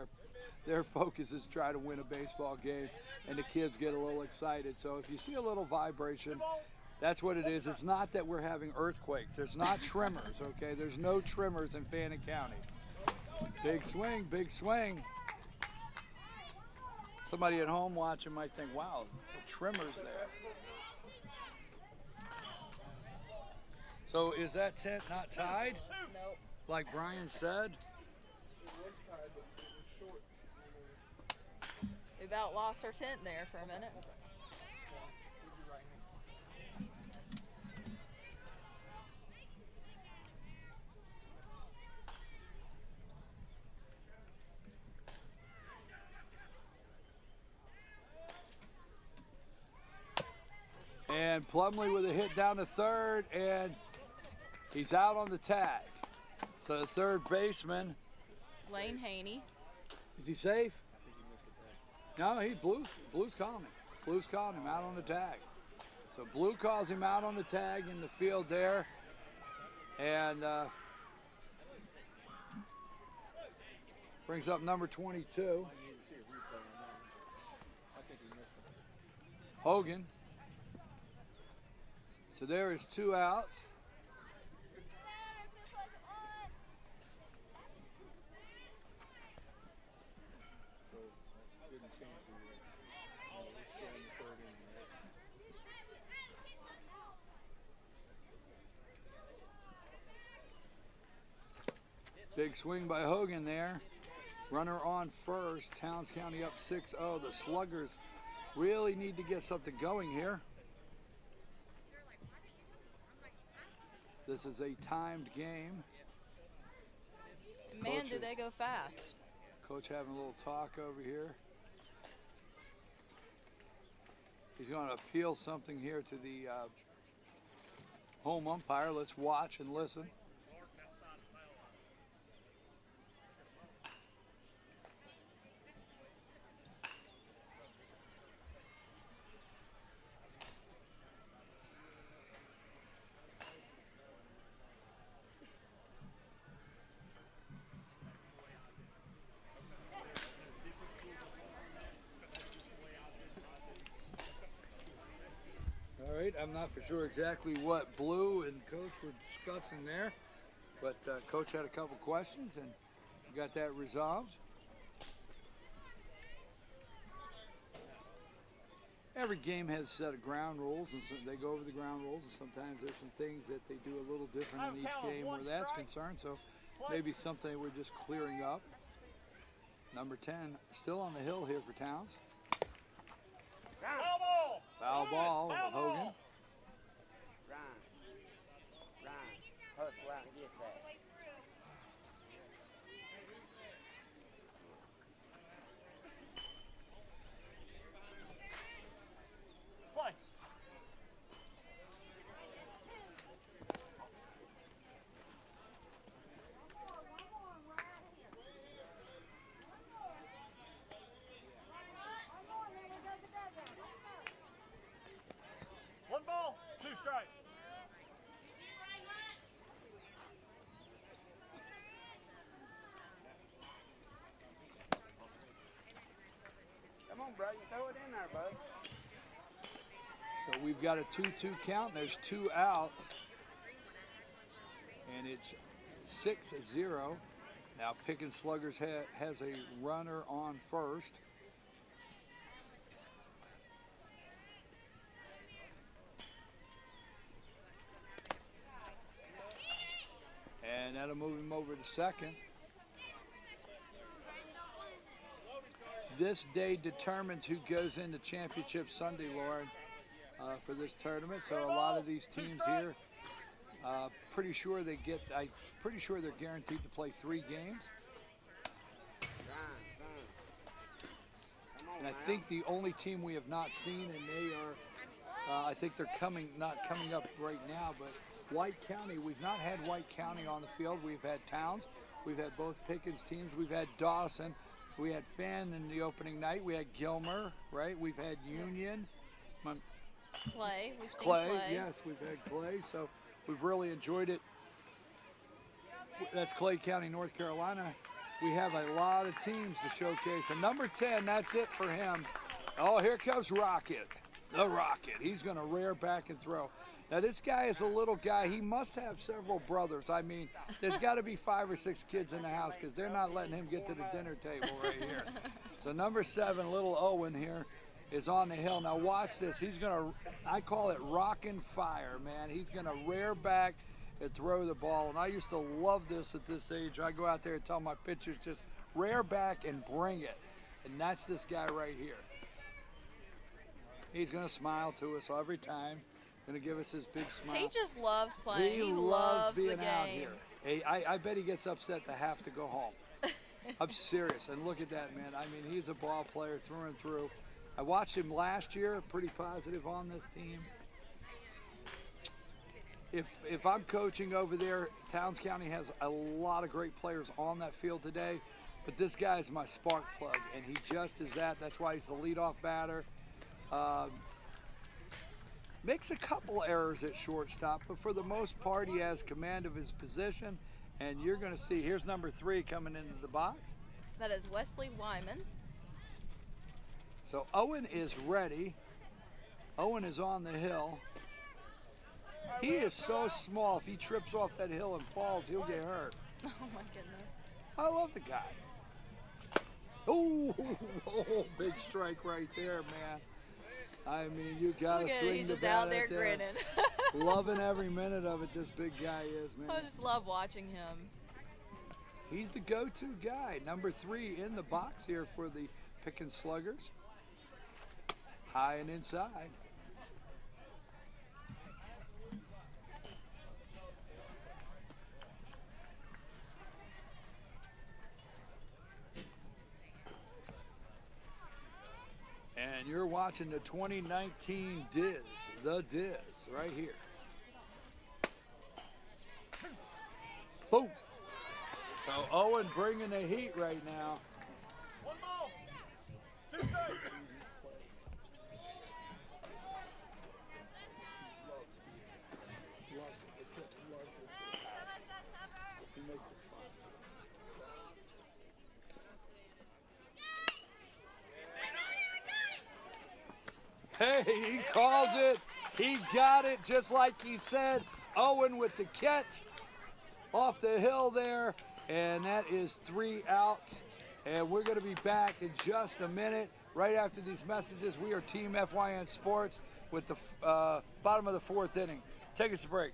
their focus is try to win a baseball game, and the kids get a little excited. So if you see a little vibration, that's what it is. It's not that we're having earthquakes. There's not tremors, okay? There's no tremors in Fannin County. Big swing, big swing. Somebody at home watching might think, wow, the tremors there. So is that tent not tied? Nope. Like Brian said? We about lost our tent there for a minute. And Plumley with a hit down to third, and He's out on the tag. So the third baseman, Lane Haney. is he safe? No, Blue's calling him. Blue's calling him out on the tag. So Blue calls him out on the tag in the field there. And brings up number 22. Hogan. So there is 2 outs. Big swing by Hogan there. Runner on first. Towns County up 6-0. The Sluggers really need to get something going here. This is a timed game. Man, Coach do they go fast. Coach having a little talk over here. He's going to appeal something here to the home umpire. Let's watch and listen. All right, I'm not for sure exactly what Blue and Coach were discussing there, but Coach had a couple questions and got that resolved. Every game has a set of ground rules, and so they go over the ground rules, and sometimes there's some things that they do a little different in each game where that's concerned, so maybe something we're just clearing up. Number 10, still on the hill here for Towns. Foul ball! Foul ball with Hogan. Ryan, hustle out and get that. Play. One ball, 2 strikes. Come on, bro, you throw it in there, bud. So we've got a 2-2 count. There's 2 outs. And it's 6-0. Now Pickens Sluggers has a runner on first. And that'll move him over to second. This day determines who goes into Championship Sunday, Lauren, for this tournament. So a lot of these teams here, pretty sure they're guaranteed to play 3 games. And I think the only team we have not seen, and they are, I think they're not coming up right now, but White County, we've not had White County on the field. We've had Towns, we've had both Pickens teams, we've had Dawson, we had Fenn in the opening night, we had Gilmer, right? We've had Union. Clay, we've seen Clay, Clay. yes, we've had Clay, so we've really enjoyed it. That's Clay County, North Carolina. We have a lot of teams to showcase. And number 10, that's it for him. Oh, here comes Rocket, the Rocket. He's going to rear back and throw. Now, this guy is a little guy. He must have several brothers. I mean, there's got to be 5 or 6 kids in the house because they're not letting him get to the dinner table right here. So number 7, little Owen here, is on the hill. Now watch this. He's going to, I call it rockin' fire, man. He's going to rear back and throw the ball. And I used to love this at this age. I go out there and tell my pitchers, just rear back and bring it. And that's this guy right here. He's going to smile to us every time. Going to give us his big smile. He just loves playing. He loves being the game. out here. Hey, I bet he gets upset to have to go home. I'm serious. And look at that, man. I mean, he's a ball player through and through. I watched him last year, pretty positive on this team. if I'm coaching over there, Towns County has a lot of great players on that field today, but this guy is my spark plug, and he just is that. That's why he's the leadoff batter. Makes a couple errors at shortstop, but for the most part, he has command of his position, and you're going to see, here's number 3 coming into the box. That is Wesley Wyman. So Owen is ready. Owen is on the hill. He is so small. If he trips off that hill and falls, he'll get hurt. Oh my goodness. I love the guy. Oh, big strike right there, man. I mean, you gotta swing He's the just bat out there at that. grinning. Loving every minute of it, this big guy is, man. I just love watching him. He's the go-to guy. Number 3 in the box here for the Pickens Sluggers. High and inside. And you're watching the 2019 Diz, the Diz, right here. Boom. So Owen bringing the heat right now. One ball. 2 strikes. Hey, he calls it. He got it just like he said. Owen with the catch off the hill there. And that is 3 outs. And we're going to be back in just a minute. Right after these messages, we are Team FYN Sports with the bottom of the 4th inning. Take us a break.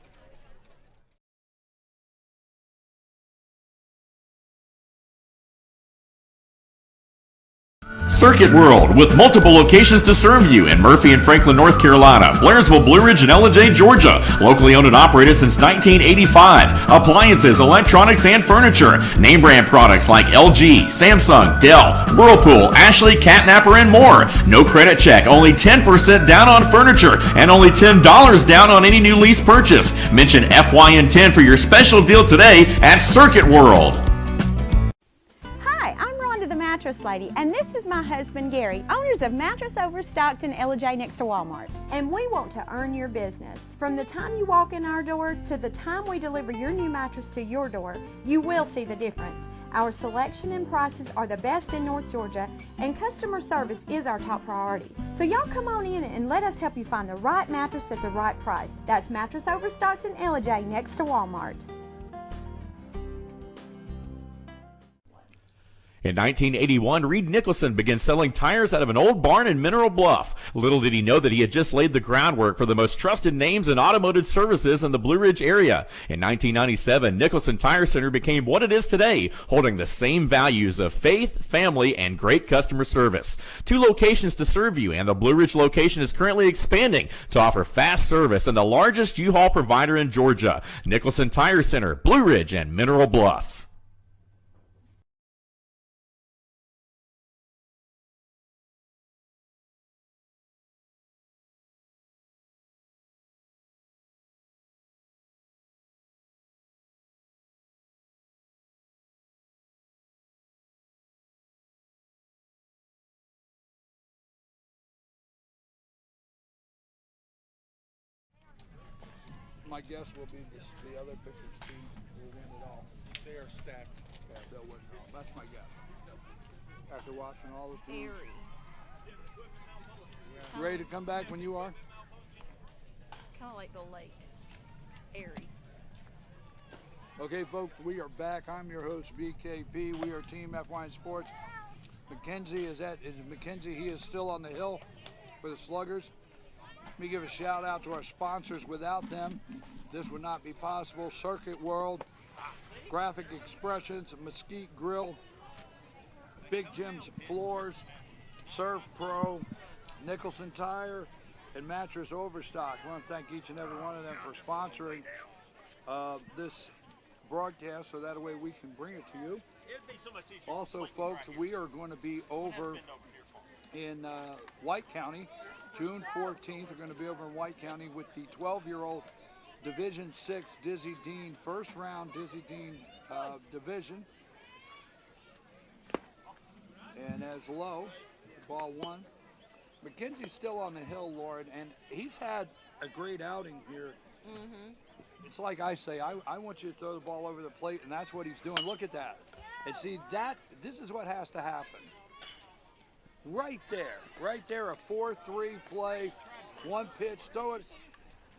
Circuit World, with multiple locations to serve you in Murphy and Franklin, North Carolina, Blairsville, Blue Ridge, and Ellijay, Georgia. Locally owned and operated since 1985. Appliances, electronics, and furniture. Name brand products like LG, Samsung, Dell, Whirlpool, Ashley, Catnapper, and more. No credit check, only 10% down on furniture, and only $10 down on any new lease purchase. Mention FYN10 for your special deal today at Circuit World. Hi, I'm Rhonda the Mattress Lady, and this is my husband Gary, owners of Mattress Overstocked in Ellijay next to Walmart. And we want to earn your business. From the time you walk in our door to the time we deliver your new mattress to your door, you will see the difference. Our selection and prices are the best in North Georgia, and customer service is our top priority. So y'all come on in and let us help you find the right mattress at the right price. That's Mattress Overstocked in Ellijay next to Walmart. In 1981, Reed Nicholson began selling tires out of an old barn in Mineral Bluff. Little did he know that he had just laid the groundwork for the most trusted names in automotive services in the Blue Ridge area. In 1997, Nicholson Tire Center became what it is today, holding the same values of faith, family, and great customer service. 2 locations to serve you, and the Blue Ridge location is currently expanding to offer fast service and the largest U-Haul provider in Georgia. Nicholson Tire Center, Blue Ridge, and Mineral Bluff. My guess will be the other pitchers team will win it all. They are stacked. Yeah, they'll win it all. That's my guess. After watching all the teams. Airy. You ready to come back when you are? Kind of like the lake. Airy. Okay, folks, we are back. I'm your host, BKP. We are Team FYN Sports. Mackenzie is Mackenzie. He is still on the hill for the Sluggers. Let me give a shout out to our sponsors. Without them, this would not be possible. Circuit World, Graphic Expressions, Mesquite Grill, Big Jim's Floors, Surf Pro, Nicholson Tire, and Mattress Overstock. I want to thank each and every one of them for sponsoring this broadcast so that way we can bring it to you. Also, folks, we are going to be over in White County. June 14th, we're going to be over in White County with the 12-year-old Division 6 Dizzy Dean, first round Dizzy Dean division. And as low, ball one. McKenzie's still on the hill, Lauren, and he's had a great outing here. It's like I say, I want you to throw the ball over the plate, and that's what he's doing. Look at that. And see, this is what has to happen. Right there, a 4-3 play, one pitch, throw it,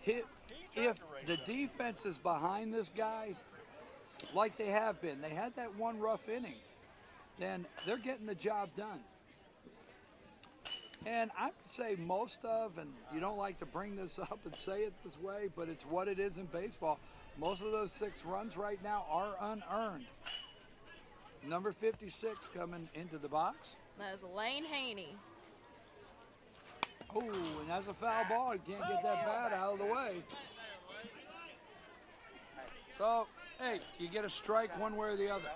hit. If the defense is behind this guy, like they have been, they had that one rough inning, then they're getting the job done. And I would say most of, and you don't like to bring this up and say it this way, but it's what it is in baseball. Most of those 6 runs right now are unearned. Number 56 coming into the box. That is Lane Haney. Oh, and that's a foul ball. You can't get that bat out of the way. So, hey, you get a strike one way or the other.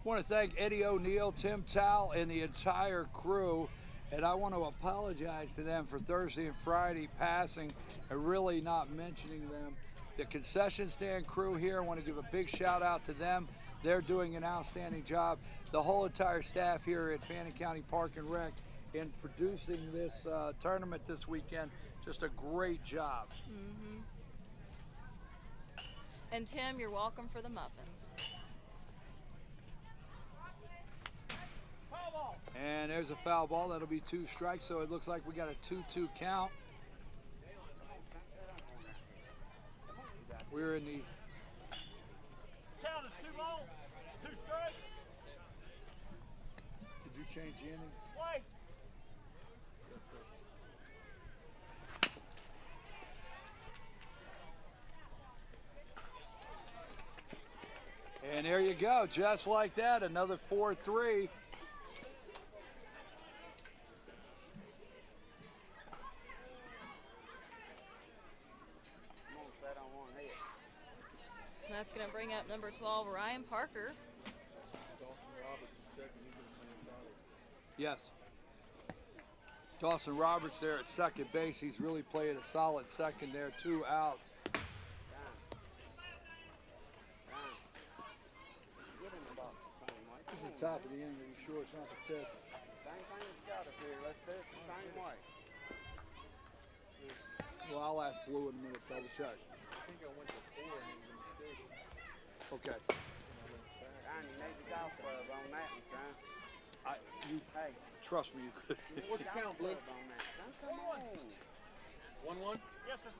I want to thank Eddie O'Neill, Tim Towle, and the entire crew. And I want to apologize to them for Thursday and Friday passing and really not mentioning them. The concession stand crew here, I want to give a big shout out to them. They're doing an outstanding job. The whole entire staff here at Fannin County Park and Rec in producing this tournament this weekend, just a great job. And Tim, you're welcome for the muffins. And there's a foul ball. That'll be 2 strikes, so it looks like we got a 2-2 count. We're in the... Count is 2 balls, 2 strikes. Did you change the inning? Wait. And there you go, just like that, another 4-3. That's going to bring up number 12, Ryan Parker. Yes. Dawson Roberts there at second base. He's really played a solid second there, 2 outs. This is the top of the inning. Are you sure it's not the 5th? Same thing that's got us here. Let's do it the same way. Well, I'll ask Blue in a minute, double check. I think I went to 4 and it was a mistake. Okay. Ryan, you need the golf club on that one, son. Hey, Trust me, you could. what's the count, Blue? On that, son. Come on. 1-1? Yes, sir.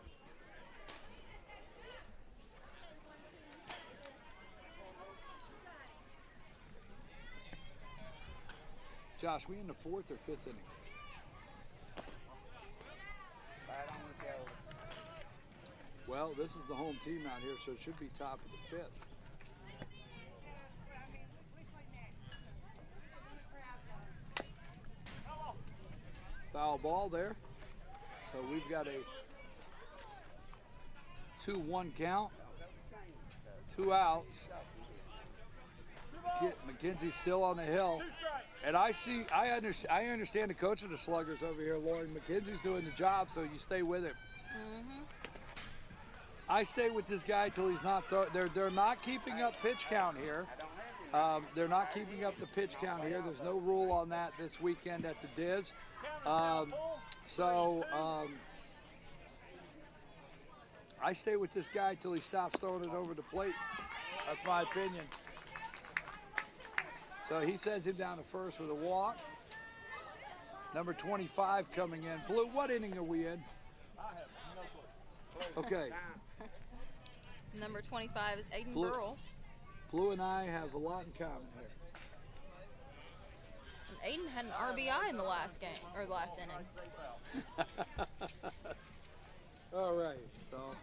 Josh, we in the 4th or 5th inning? Right on the go. Well, this is the home team out here, so it should be top of the 5th. Foul ball there. So we've got a 2-1 count. 2 outs. McKenzie's still on the hill. And I understand the coach of the Sluggers over here, Lauren. McKenzie's doing the job, so you stay with him. I stay with this guy till he's not. They're not keeping up pitch count here. They're not keeping up the pitch count here. There's no rule on that this weekend at the Diz. I stay with this guy till he stops throwing it over the plate. That's my opinion. So he sends him down to first with a walk. Number 25 coming in. Blue, what inning are we in? Okay. Number 25 is Aiden Blue. Burrell. Blue and I have a lot in common here. And Aiden had an RBI in the last game, or the last inning. All right, so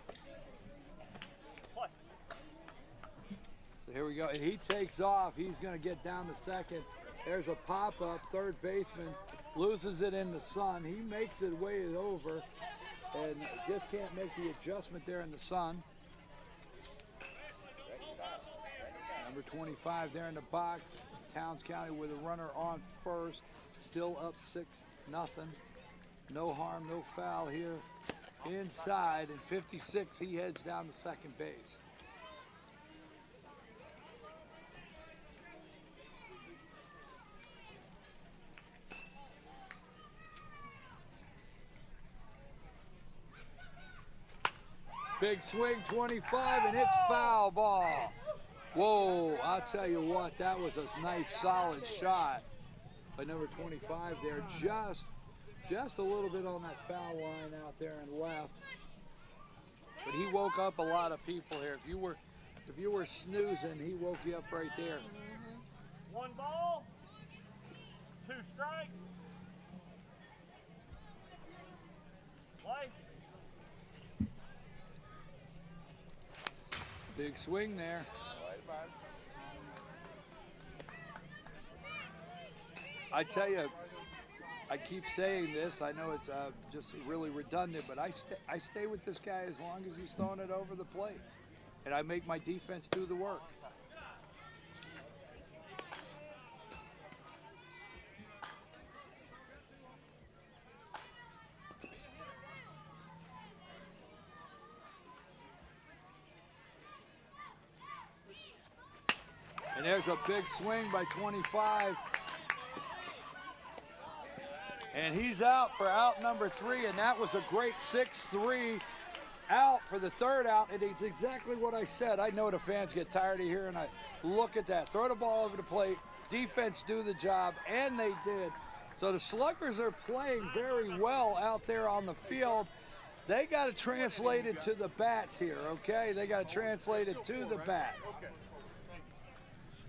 here we go. And he takes off. He's going to get down to second. There's a pop-up. Third baseman loses it in the sun. He makes it way over and just can't make the adjustment there in the sun. Number 25 there in the box. Towns County with a runner on first. Still up 6-0. No harm, no foul here inside. And 56, he heads down to second base. Big swing, 25, and it's foul ball. Whoa, I'll tell you what, that was a nice solid shot by number 25 there. Just a little bit on that foul line out there and left. But he woke up a lot of people here. If you were snoozing, he woke you up right there. Mm-hmm. 1 ball, 2 strikes. Play. Big swing there. I tell you, I keep saying this. I know it's just really redundant, but I stay with this guy as long as he's throwing it over the plate, and I make my defense do the work. And there's a big swing by 25. And he's out for out number 3, and that was a great 6-3 out for the third out, and it's exactly what I said. I know the fans get tired of hearing I look at that. Throw the ball over the plate, defense do the job, and they did. So the Sluggers are playing very well out there on the field. They got to translate it to the bats here, okay? They got to translate it to the bat.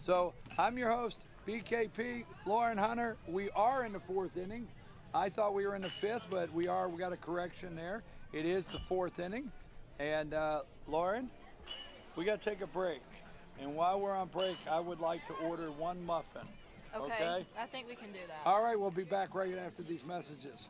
So I'm your host, BKP, Lauren Hunter. We are in the 4th inning. I thought we were in the 5th, but we got a correction there. It is the 4th inning. And Lauren, we got to take a break. And while we're on break, I would like to order 1 muffin. Okay? I think we can do that. All right, we'll be back right after these messages.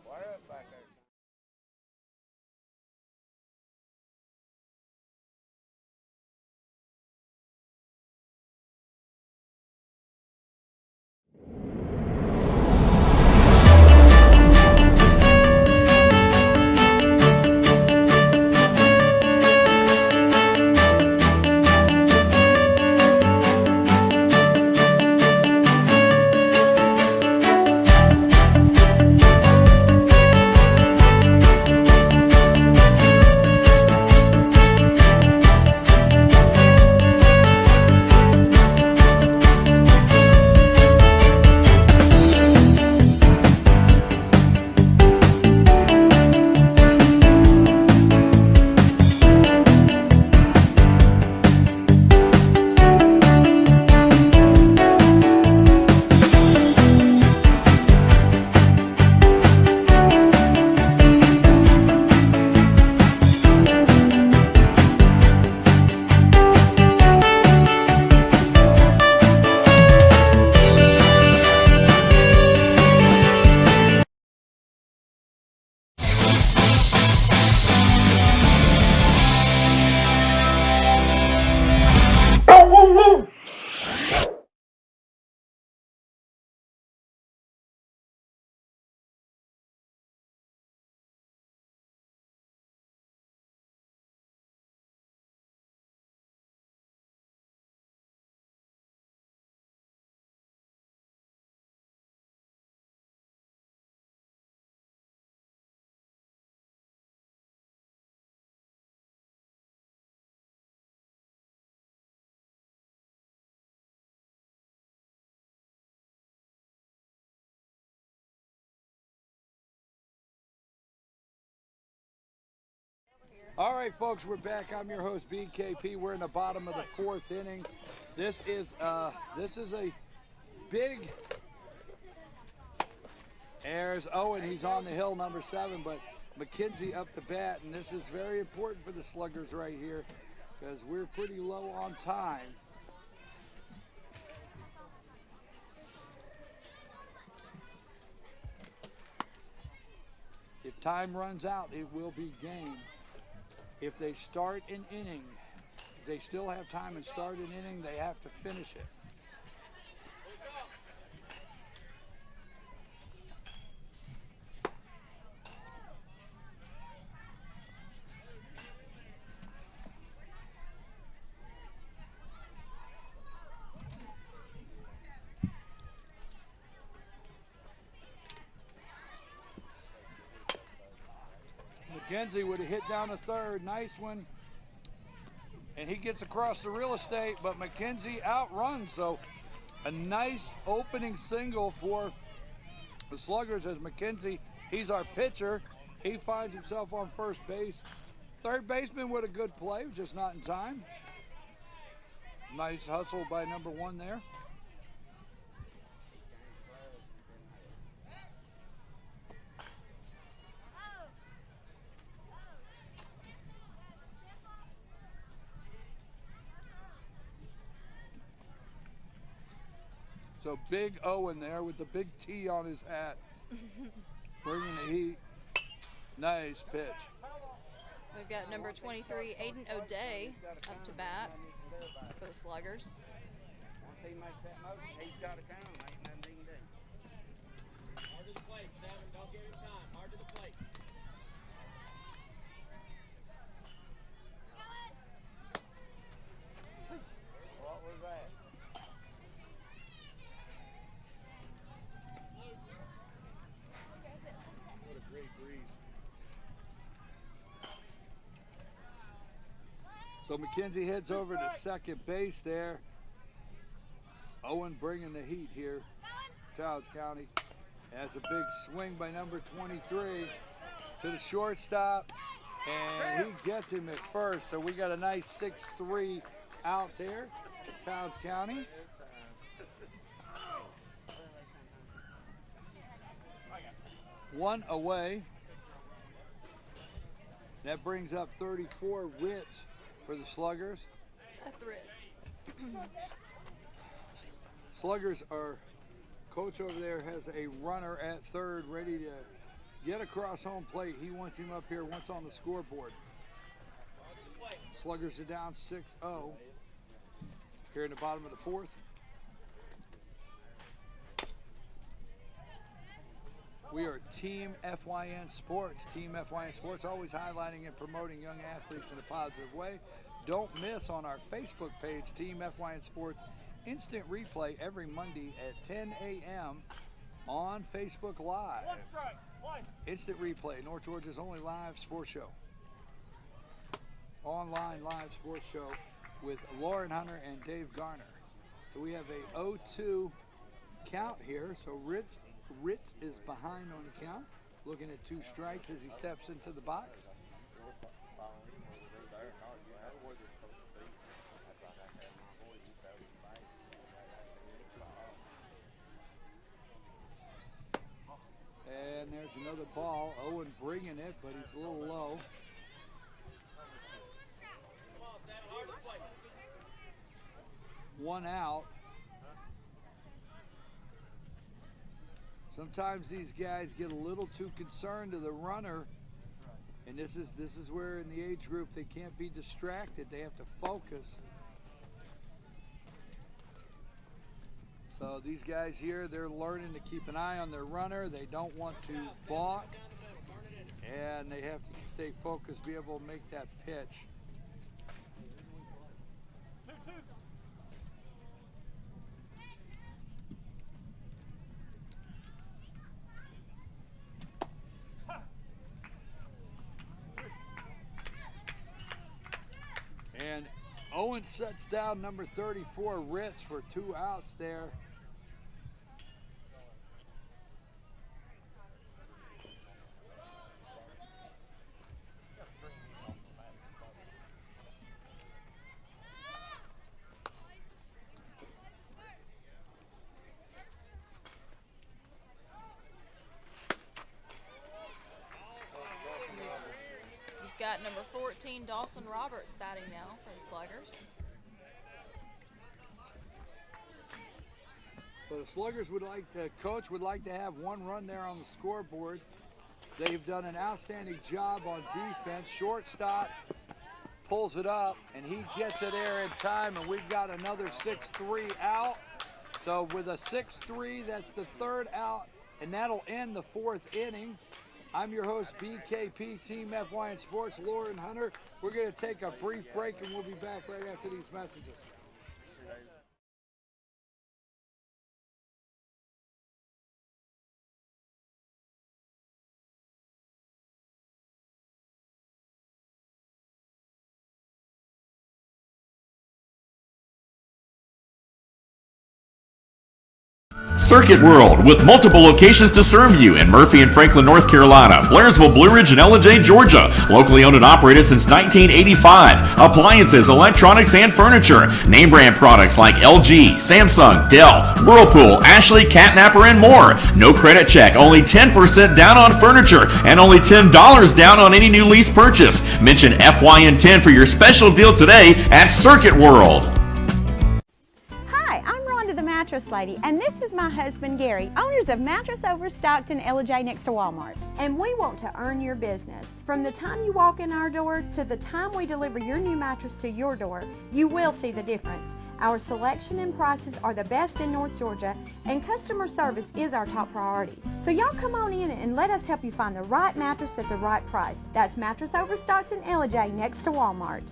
All right, folks, we're back. I'm your host, BKP. We're in the bottom of the 4th inning. This is a big. There's Owen. He's on the hill, number 7, but McKenzie up to bat, and this is very important for the Sluggers right here because we're pretty low on time. If time runs out, it will be game. If they start an inning they still have time and start an inning, they have to finish it. McKenzie would have hit down the third. Nice one. And he gets across the real estate, but McKenzie outruns. So a nice opening single for the Sluggers as McKenzie, he's our pitcher. He finds himself on first base. Third baseman with a good play, just not in time. Nice hustle by number 1 there. So big Owen there with the big T on his hat. Bringing the heat. Nice pitch. We've got number 23, Aiden O'Day, up to bat for the Sluggers. Once he makes that motion, he's got to count. Ain't nothing he can do. Hard to the plate, 7. Don't give him time. Hard to the plate. What was that? What a great breeze. So McKenzie heads over to second base there. Owen bringing the heat here, Towns County. That's a big swing by number 23 to the shortstop, and he gets him at first. So we got a nice 6-3 out there to Towns County. One away. That brings up 34 Ritz for the Sluggers. Seth Ritz. Sluggers are, coach over there has a runner at third ready to get across home plate. He wants him up here once on the scoreboard. Sluggers are down 6-0 here in the bottom of the fourth. We are Team FYN Sports. Team FYN Sports, always highlighting and promoting young athletes in a positive way. Don't miss on our Facebook page, Team FYN Sports, instant replay every Monday at 10 a.m. on Facebook Live. Instant replay, North Georgia's only live sports show. Online live sports show with Lauren Hunter and Dave Garner. So we have a 0-2 count here. So Ritz is behind on the count, looking at 2 strikes as he steps into the box. And there's another ball. Owen bringing it, but he's a little low. One out. Sometimes these guys get a little too concerned to the runner, and this is where in the age group they can't be distracted. They have to focus. So these guys here, they're learning to keep an eye on their runner. They don't want to balk, and they have to stay focused, be able to make that pitch. And Owen sets down number 34, Ritz, for 2 outs there. Got number 14, Dawson Roberts, batting now for the Sluggers. So the Sluggers would like to, coach would like to have 1 run there on the scoreboard. They've done an outstanding job on defense. Shortstop pulls it up, and he gets it there in time, and we've got another 6-3 out. So with a 6-3, that's the third out, and that'll end the fourth inning. I'm your host, BKP, Team FYN Sports, Lauren Hunter. We're going to take a brief break, and we'll be back right after these messages. Circuit World, with multiple locations to serve you in Murphy and Franklin, North Carolina, Blairsville, Blue Ridge, and Ellijay, Georgia. Locally owned and operated since 1985. Appliances, electronics, and furniture. Name brand products like LG, Samsung, Dell, Whirlpool, Ashley, Catnapper, and more. No credit check, only 10% down on furniture, and only $10 down on any new lease purchase. Mention FYN10 for your special deal today at Circuit World. Mattress Lady, and this is my husband Gary, owners of Mattress Overstocked in Ellijay next to Walmart. And we want to earn your business. From the time you walk in our door to the time we deliver your new mattress to your door, you will see the difference. Our selection and prices are the best in North Georgia, and customer service is our top priority. So y'all come on in and let us help you find the right mattress at the right price. That's Mattress Overstocked in Ellijay next to Walmart.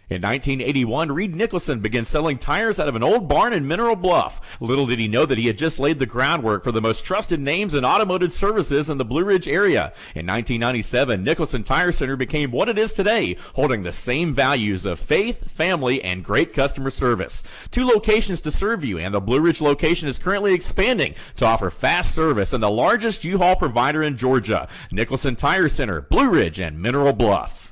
In 1981, Reed Nicholson began selling tires out of an old barn in Mineral Bluff. Little did he know that he had just laid the groundwork for the most trusted names in automotive services in the Blue Ridge area. In 1997, Nicholson Tire Center became what it is today, holding the same values of faith, family, and great customer service. 2 locations to serve you, and the Blue Ridge location is currently expanding to offer fast service and the largest U-Haul provider in Georgia. Nicholson Tire Center, Blue Ridge, and Mineral Bluff.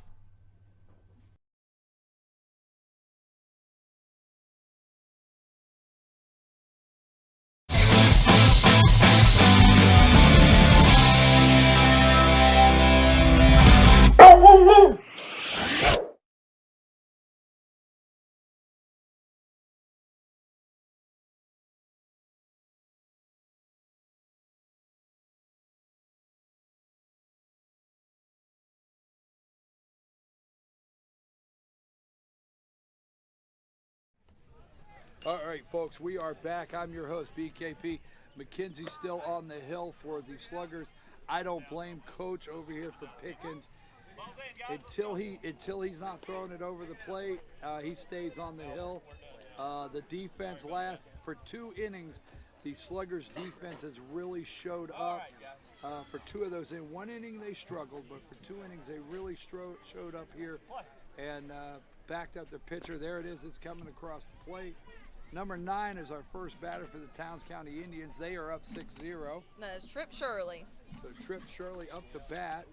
All right, folks, we are back. I'm your host, BKP. McKenzie's still on the hill for the Sluggers. I don't blame Coach over here for Pickens. Until he's not throwing it over the plate, he stays on the hill. The defense lasts for 2 innings. The Sluggers' defense has really showed up. For 2 of those, in 1 inning they struggled, but for 2 innings they really showed up here and backed up their pitcher. There it is. It's coming across the plate. Number 9 is our first batter for the Towns County Indians. They are up 6-0. That is Trip Shirley. So Trip Shirley up to bat.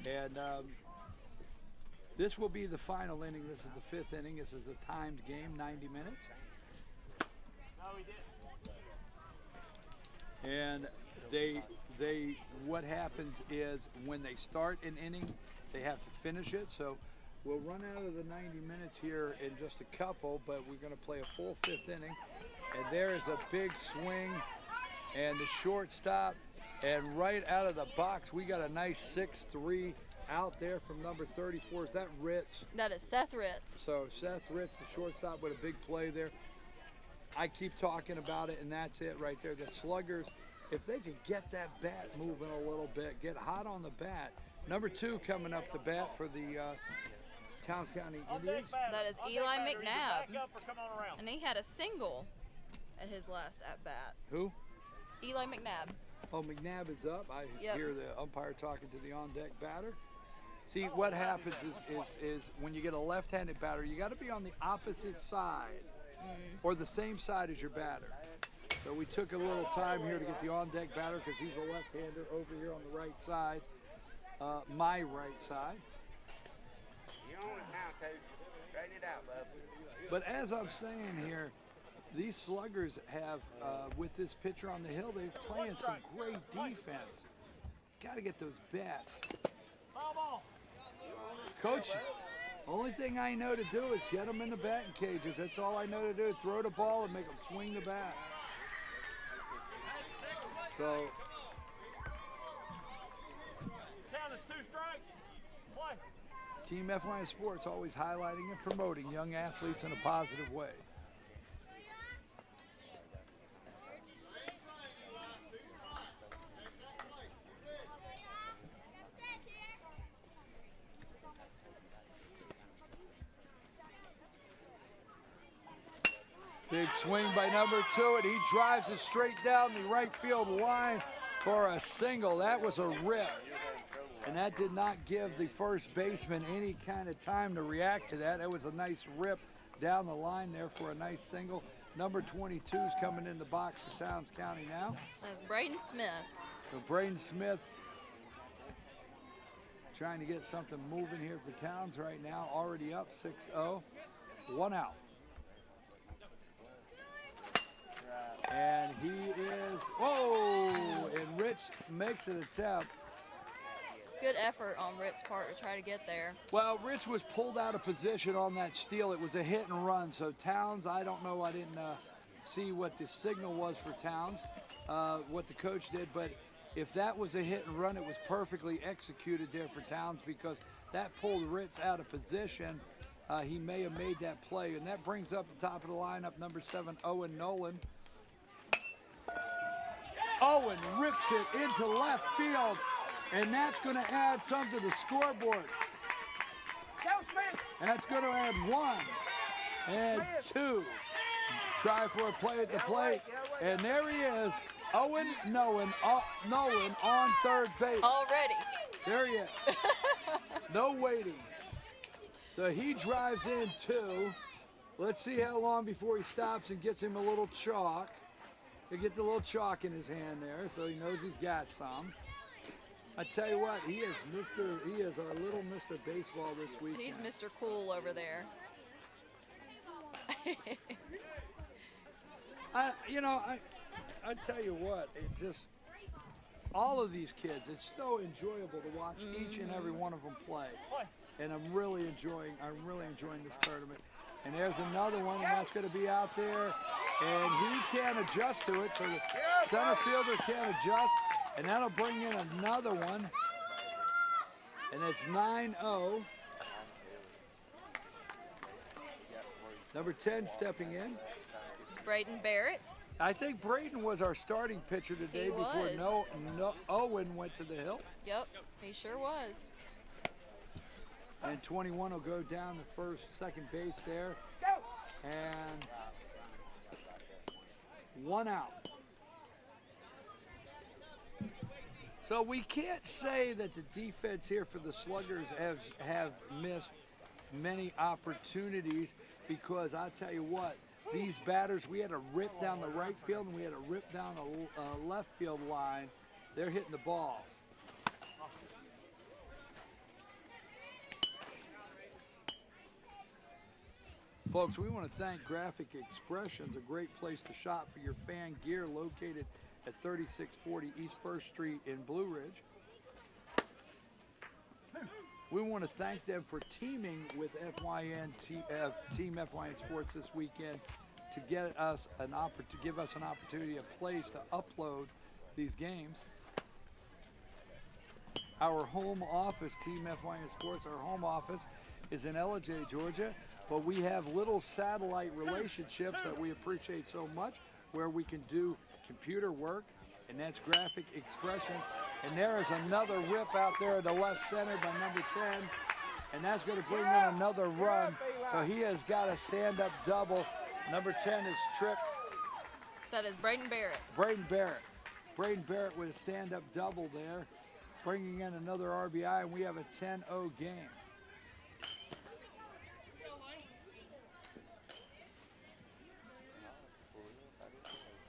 And this will be the final inning. This is the 5th inning. This is a timed game, 90 minutes. And what happens is when they start an inning, they have to finish it. So we'll run out of the 90 minutes here in just a couple, but we're going to play a full 5th inning. And there is a big swing and the shortstop. And right out of the box, we got a nice 6-3 out there from number 34. Is that Ritz? That is Seth Ritz. So Seth Ritz, the shortstop, with a big play there. I keep talking about it, and that's it right there. The Sluggers, if they could get that bat moving a little bit, get hot on the bat. Number 2 coming up to bat for the Towns County Indians. That is Eli McNabb. And he had a single at his last at-bat. Who? Eli McNabb. Oh, McNabb is up. I Yep. hear the umpire talking to the on-deck batter. See, what happens is when you get a left-handed batter, you got to be on the opposite side or the same side as your batter. So we took a little time here to get the on-deck batter because he's a left-hander over here on the right side, my right side. You own it now, Toad. Straighten it out, bub. But as I'm saying here, these Sluggers have, with this pitcher on the hill, they're playing some great defense. Got to get those bats. Coach, only thing I know to do is get them in the batting cages. That's all I know to do. Throw the ball and make them swing the bat. So, Count is 2 Team FYN Sports always highlighting and promoting young athletes in a positive way. Big swing by number 2, and he drives it straight down the right field line for a single. That was a rip, and that did not give the first baseman any kind of time to react to that. That was a nice rip down the line there for a nice single. Number 22 is coming in the box for Towns County now. That's Braden Smith. So Braden Smith trying to get something moving here for Towns right now. Already up 6-0. 1 out. And he is, whoa, and Rich makes an attempt. Good effort on Rick's part to try to get there. Well, Rich was pulled out of position on that steal. It was a hit and run. So Towns, I don't know, I didn't see what the signal was for Towns, what the coach did, but if that was a hit and run, it was perfectly executed there for Towns because that pulled Rich out of position. He may have made that play, and that brings up the top of the lineup, number 7, Owen Nolan. Owen rips it into left field, and that's going to add something to the scoreboard. That's going to add 1 and 2. Try for a play at the plate, and there he is, Owen Nolan on third base. Already. There he is. No waiting. So he drives in 2. Let's see how long before he stops and gets him a little chalk. He'll get the little chalk in his hand there, so he knows he's got some. I tell you what, he is our little Mr. Baseball this week. He's Mr. Cool over there. I tell you what, it just, all of these kids, it's so enjoyable to watch each and every one of them play. And I'm really enjoying this tournament. And there's another one, and that's going to be out there. And he can't adjust to it, so the center fielder can't adjust. And that'll bring in another one. And it's 9-0. Number 10 stepping in. Braden Barrett. I think Braden was our starting pitcher today He before was. Owen went to the hill. Yep, he sure was. And 21 will go down the second base there. And 1 out. So we can't say that the defense here for the Sluggers have missed many opportunities, because I'll tell you what, these batters, we had a rip down the right field and we had a rip down the left field line. They're hitting the ball. Folks, we want to thank Graphic Expressions, a great place to shop for your fan gear, located at 3640 East 1st Street in Blue Ridge. We want to thank them for teaming with Team FYN Sports this weekend to give us an opportunity, a place to upload these games. Our home office, Team FYN Sports, our home office is in LJ, Georgia, but we have little satellite relationships that we appreciate so much, where we can do computer work, and that's Graphic Expressions. And there is another rip out there in the left center by number 10, and that's going to bring in another run. So he has got a stand-up double. Number 10 is tripped. That is Braden Barrett. Braden Barrett with a stand-up double there, bringing in another RBI, and we have a 10-0 game.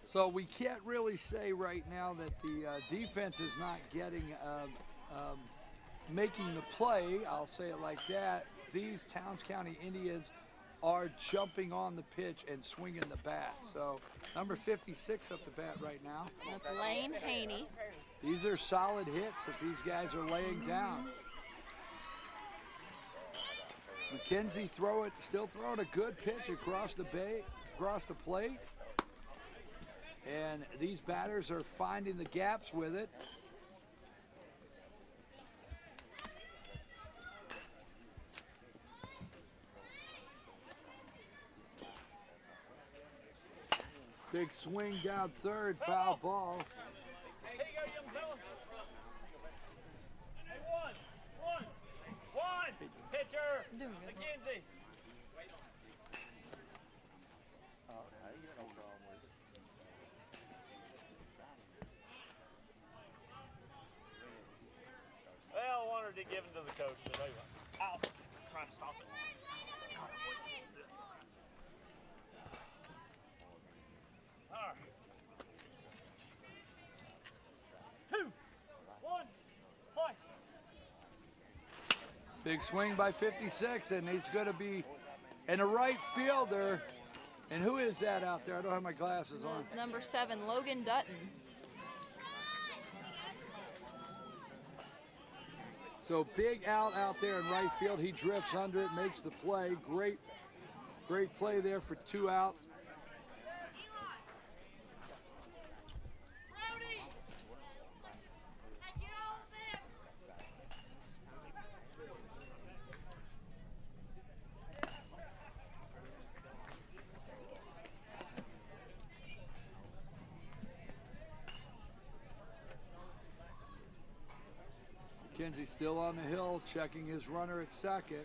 So we can't really say right now that the defense is not getting, making the play. I'll say it like that. These Towns County Indians are jumping on the pitch and swinging the bat. So number 56 up the bat right now. That's Lane Haney. These are solid hits that these guys are laying down. McKenzie still throwing a good pitch across the plate. And these batters are finding the gaps with it. Big swing down third, foul ball. Here you go, young fella. Hey, one. Pitcher. McKenzie. Well, I wanted to give him to the coach, but they were out trying to stop it. All right. 2, 1, play. Big swing by 56, and he's going to be in a right fielder. And who is that out there? I don't have my glasses on. It's number 7, Logan Dutton. So big out there in right field. He drifts under it, makes the play. Great play there for 2 outs. McKenzie still on the hill, checking his runner at second.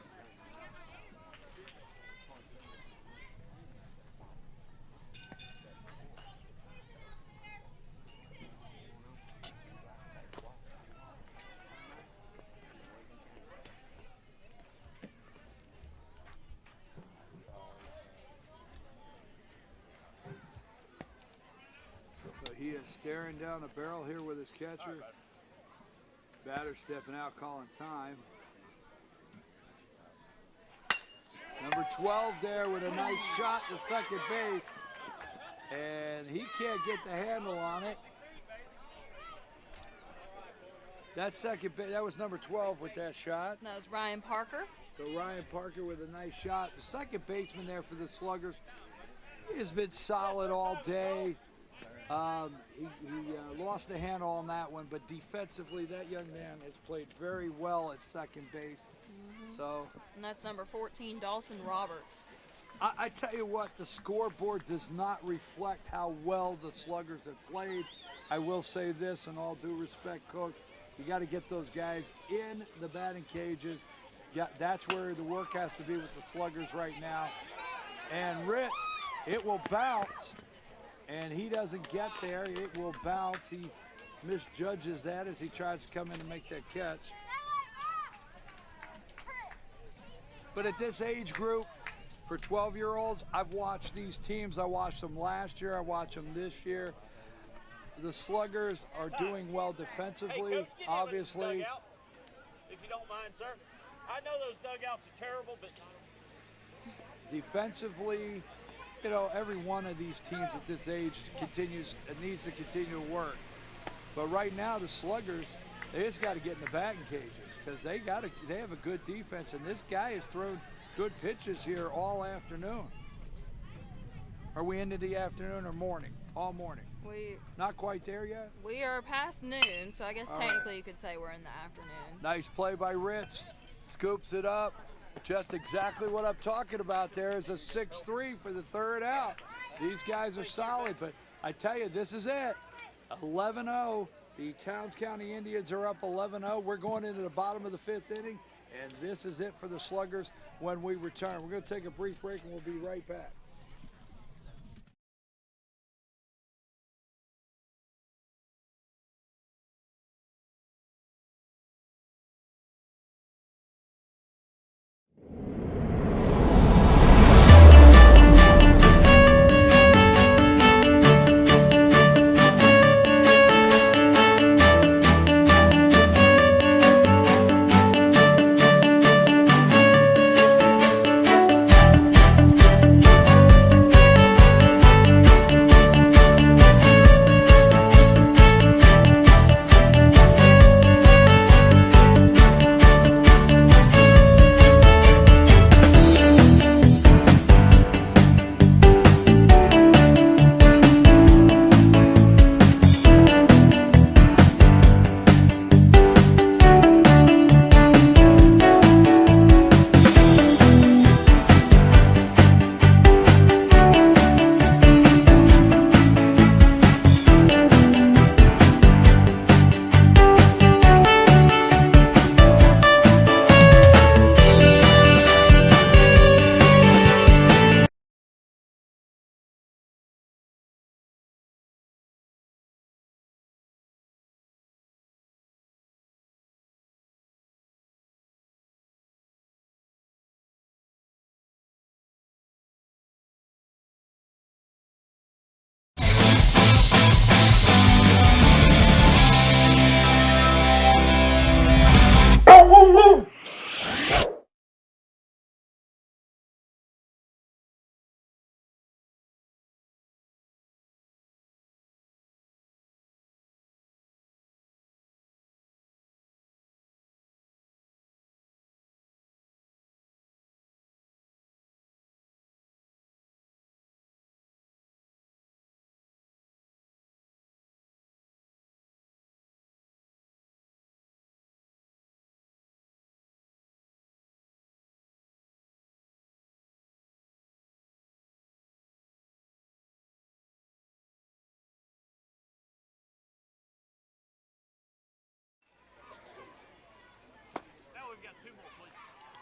So he is staring down the barrel here with his catcher. Batter stepping out, calling time. Number 12 there with a nice shot to second base. And he can't get the handle on it. That second base, that was number 12 with that shot. That was Ryan Parker. So Ryan Parker with a nice shot. The second baseman there for the Sluggers, he has been solid all day. He lost the handle on that one, but defensively, that young man has played very well at second base. So, And that's number 14, Dawson Roberts. I tell you what, the scoreboard does not reflect how well the Sluggers have played. I will say this, in all due respect, Coach, you got to get those guys in the batting cages. Yeah, that's where the work has to be with the Sluggers right now. And Ritz, it will bounce. And he doesn't get there. It will bounce. He misjudges that as he tries to come in and make that catch. But at this age group, for 12-year-olds, I've watched these teams. I watched them last year. I watched them this year. The Sluggers are doing well defensively, Hey, Coach, get him in the obviously. dugout, if you don't mind, sir. I know those dugouts are terrible, but Defensively, you know, every one of these teams at this age needs to continue to work. But right now, the Sluggers, they just got to get in the batting cages because they have a good defense, and this guy has thrown good pitches here all afternoon. Are we into the afternoon or morning? All morning. Not quite there yet? We are past noon, so I guess technically you could say we're in the afternoon. Nice play by Ritz. Scoops it up. Just exactly what I'm talking about there is a 6-3 for the third out. These guys are solid, but I tell you, this is it. 11-0. The Towns County Indians are up 11-0. We're going into the bottom of the 5th inning, and this is it for the Sluggers when we return. We're going to take a brief break, and we'll be right back.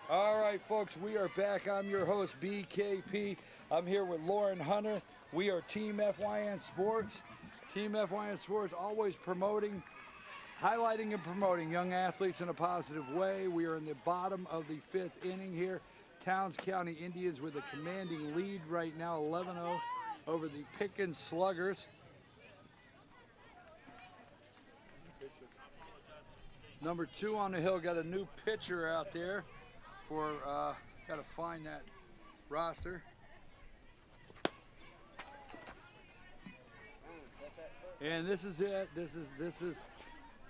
All right, folks, we are back. I'm your host, BKP. I'm here with Lauren Hunter. We are Team FYN Sports. Team FYN Sports always promoting, highlighting and promoting young athletes in a positive way. We are in the bottom of the 5th inning here. Towns County Indians with a commanding lead right now, 11-0 over the Pickens Sluggers. Number 2 on the hill got a new pitcher out there for, got to find that roster. And this is it. This is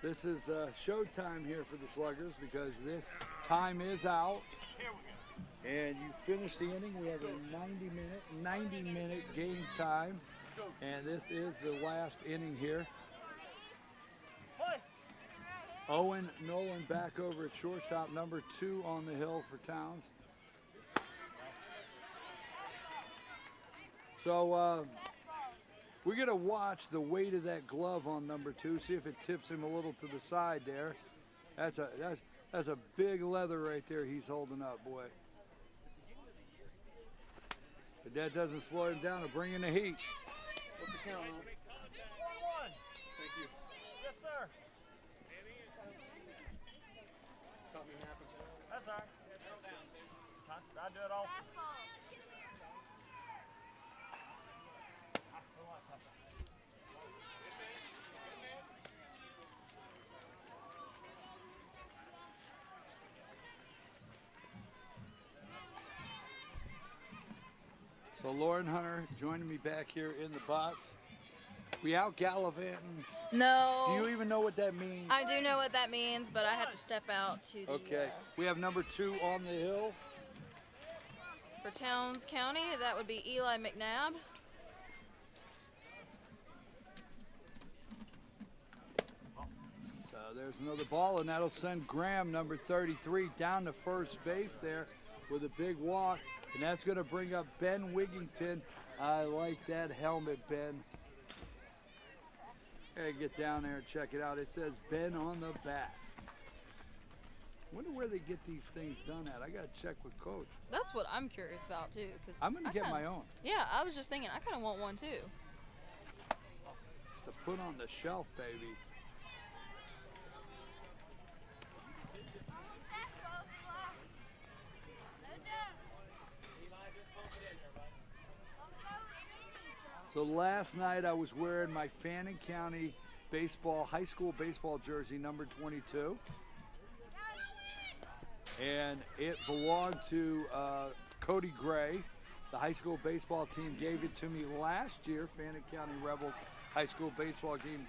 showtime here for the Sluggers because this time is out. And you finish the inning. We have a 90-minute game time, and this is the last inning here. Owen Nolan back over at shortstop, number 2 on the hill for Towns. So we're gonna watch the weight of that glove on number 2, see if it tips him a little to the side there. That's a big leather right there he's holding up, boy. But that doesn't slow him down or bring in the heat. What's the count on? 4-1. Thank you. Yes, sir. Caught me napping. That's all right. I do it all. So Lauren Hunter joining me back here in the box. We out gallivanting. No. Do you even know what that means? I do know what that means, but I had to step out to the. Okay. We have number 2 on the hill. For Towns County, that would be Eli McNabb. So there's another ball, and that'll send Graham, number 33, down to first base there with a big walk. And that's going to bring up Ben Wigington. I like that helmet, Ben. Gotta get down there and check it out. It says Ben on the back. Wonder where they get these things done at. I gotta check with Coach. That's what I'm curious about too. Cause I'm gonna get my own. Yeah, I was just thinking I kind of want one too. Just to put on the shelf, baby. So last night I was wearing my Fannin County baseball, high school baseball jersey, number 22. And it belonged to Cody Gray. The high school baseball team gave it to me last year. Fannin County Rebels high school baseball team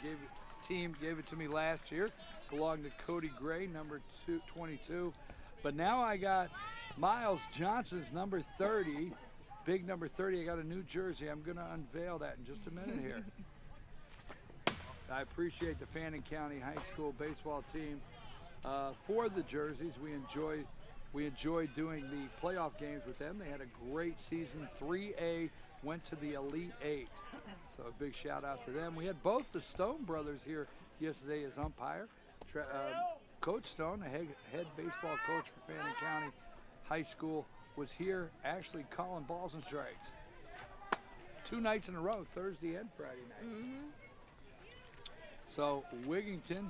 gave it to me last year. Belonged to Cody Gray, number 22. But now I got Miles Johnson's number 30. Big number 30, I got a new jersey. I'm going to unveil that in just a minute here. I appreciate the Fannin County High School baseball team for the jerseys. We enjoyed doing the playoff games with them. They had a great season. 3A went to the Elite 8. So a big shout out to them. We had both the Stone brothers here yesterday as umpire. Coach Stone, the head baseball coach for Fannin County High School, was here actually calling balls and strikes 2 nights in a row, Thursday and Friday night. Mm-hmm. So Wigington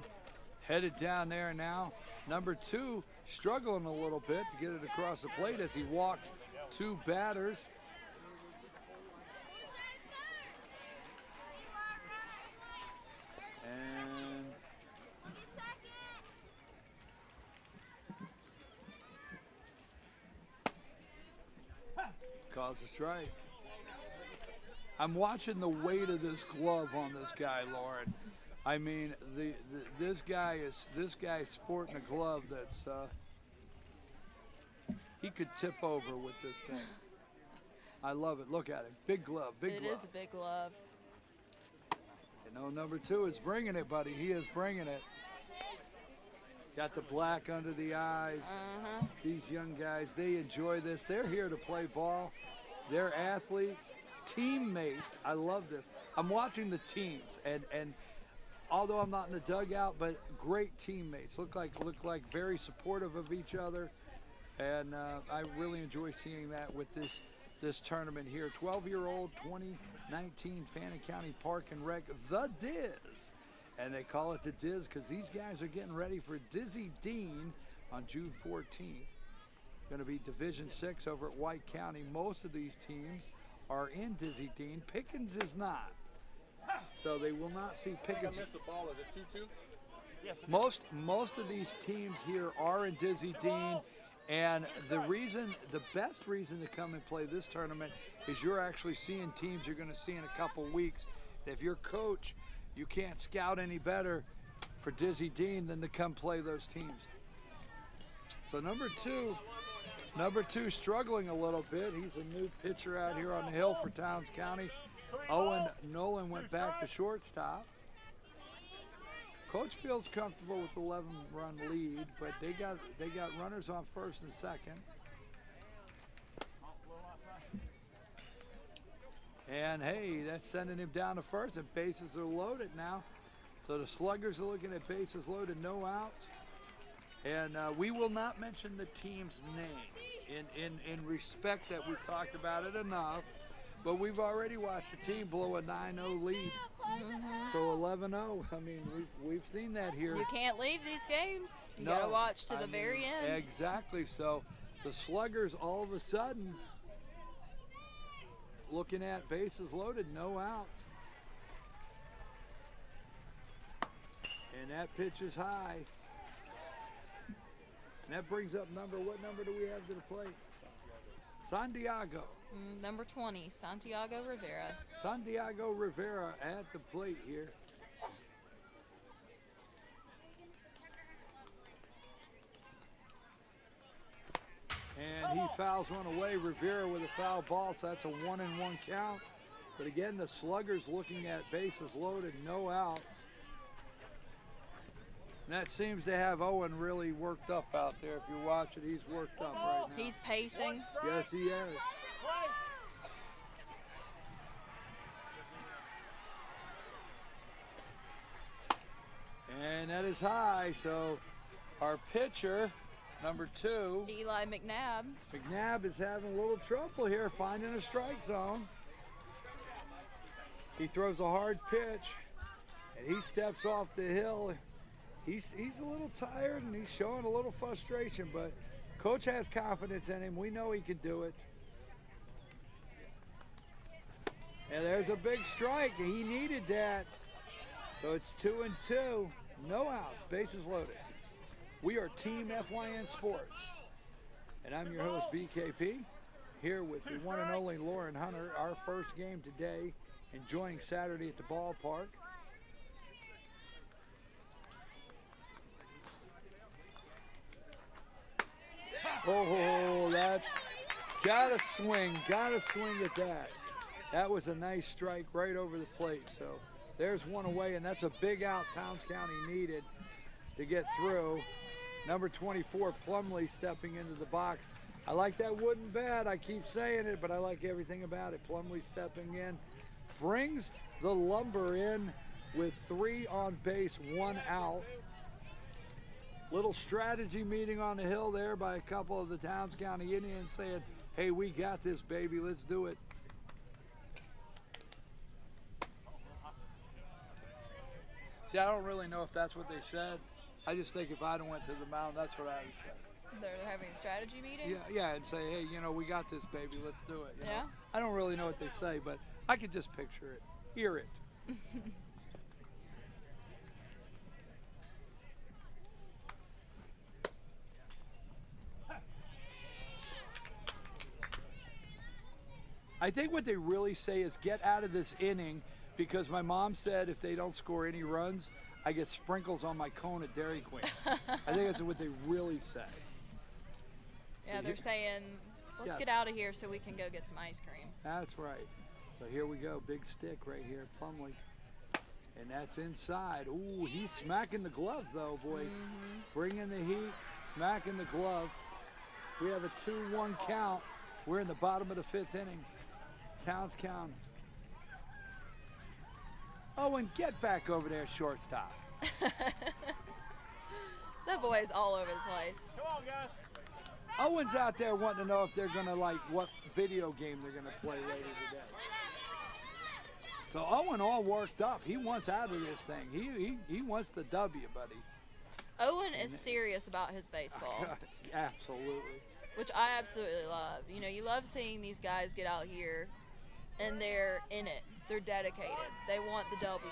headed down there now. Number 2 struggling a little bit to get it across the plate as he walks 2 batters. And calls a strike. I'm watching the weight of this glove on this guy, Lauren. I mean, this guy's sporting a glove that's he could tip over with this thing. I love it. Look at it. Big glove, big glove. It is a big glove. You know, number 2 is bringing it, buddy. He is bringing it. Got the black under the eyes. Uh-huh. These young guys, they enjoy this. They're here to play ball. They're athletes, teammates. I love this. I'm watching the teams, and although I'm not in the dugout, but great teammates. Look like very supportive of each other. And I really enjoy seeing that with this tournament here. 12-year-old 2019 Fannin County Park and Rec, the Diz. And they call it the Diz because these guys are getting ready for Dizzy Dean on June 14th. Going to be Division 6 over at White County. Most of these teams are in Dizzy Dean. Pickens is not. So they will not see Pickens. I missed the ball. Is it 2-2? Yes. Most of these teams here are in Dizzy Dean, and the best reason to come and play this tournament is you're actually seeing teams you're going to see in a couple weeks. If you're coach, you can't scout any better for Dizzy Dean than to come play those teams. So number two struggling a little bit. He's a new pitcher out here on the hill for Towns County. Owen Nolan went back to shortstop. Coach feels comfortable with the 11-run lead, but they got runners on first and second. And hey, that's sending him down to first, and bases are loaded now. So the Sluggers are looking at bases loaded, no outs. And we will not mention the team's name in respect that we've talked about it enough. But we've already watched the team blow a 9-0 lead. So 11-0. I mean, we've seen that here. You can't leave these games. You gotta watch to the very end. Exactly. So the Sluggers all of a sudden looking at bases loaded, no outs. And that pitch is high. And that brings up what number do we have to the plate? Santiago. Number 20, Santiago Rivera. Santiago Rivera at the plate here. And he fouls one away. Rivera with a foul ball, so that's a 1-1 count. But again, the Sluggers looking at bases loaded, no outs. And that seems to have Owen really worked up out there. If you watch it, he's worked up right now. He's pacing. Yes, he is. And that is high, so our pitcher, number 2, Eli McNabb. McNabb is having a little trouble here finding a strike zone. He throws a hard pitch, and he steps off the hill. He's a little tired, and he's showing a little frustration, but Coach has confidence in him. We know he can do it. And there's a big strike, and he needed that. So it's 2-2, no outs, bases loaded. We are Team FYN Sports, and I'm your host, BKP, here with the one and only Lauren Hunter, our first game today, enjoying Saturday at the ballpark. Oh, that's gotta swing at that. That was a nice strike right over the plate. So there's one away, and that's a big out Towns County needed to get through. Number 24, Plumley, stepping into the box. I like that wooden bat. I keep saying it, but I like everything about it. Plumley stepping in, brings the lumber in with 3 on base, 1 out. Little strategy meeting on the hill there by a couple of the Towns County Indians saying, hey, we got this, baby, let's do it. See, I don't really know if that's what they said. I just think if I'd have went to the mound, that's what I would say. They're having a strategy meeting? Yeah, and say, hey, we got this, baby, let's do it. You know? Yeah? I don't really know what they say, but I could just picture it, hear it. I think what they really say is get out of this inning, because my mom said if they don't score any runs, I get sprinkles on my cone at Dairy Queen. I think that's what they really say. Yeah, they're saying, let's get out of here so we can go get some ice cream. That's right. So here we go, big stick right here, Plumley. And that's inside. Ooh, he's smacking the glove though, boy. Bringing the heat, smacking the glove. We have a 2-1 count. We're in the bottom of the 5th inning. Towns County. Oh, and get back over there, shortstop. That boy is all over the place. Come on, guys. Owen's out there wanting to know if they're going to like what video game they're going to play later today. So Owen all worked up. He wants out of this thing. He wants the W, buddy. Owen is serious about his baseball, Absolutely. which I absolutely love. You know, you love seeing these guys get out here and they're in it. They're dedicated. They want the W.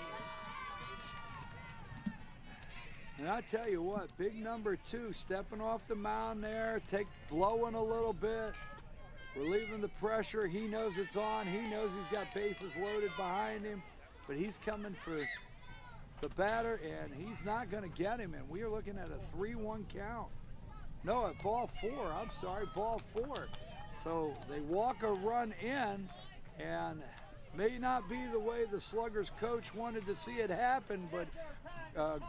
And I tell you what, big number 2 stepping off the mound there, blowing a little bit, relieving the pressure. He knows it's on. He knows he's got bases loaded behind him, but he's coming for the batter, and he's not going to get him. And we are looking at a 3-1 count. No, at ball 4. I'm sorry, ball 4. So they walk a run in, and may not be the way the Sluggers coach wanted to see it happen, but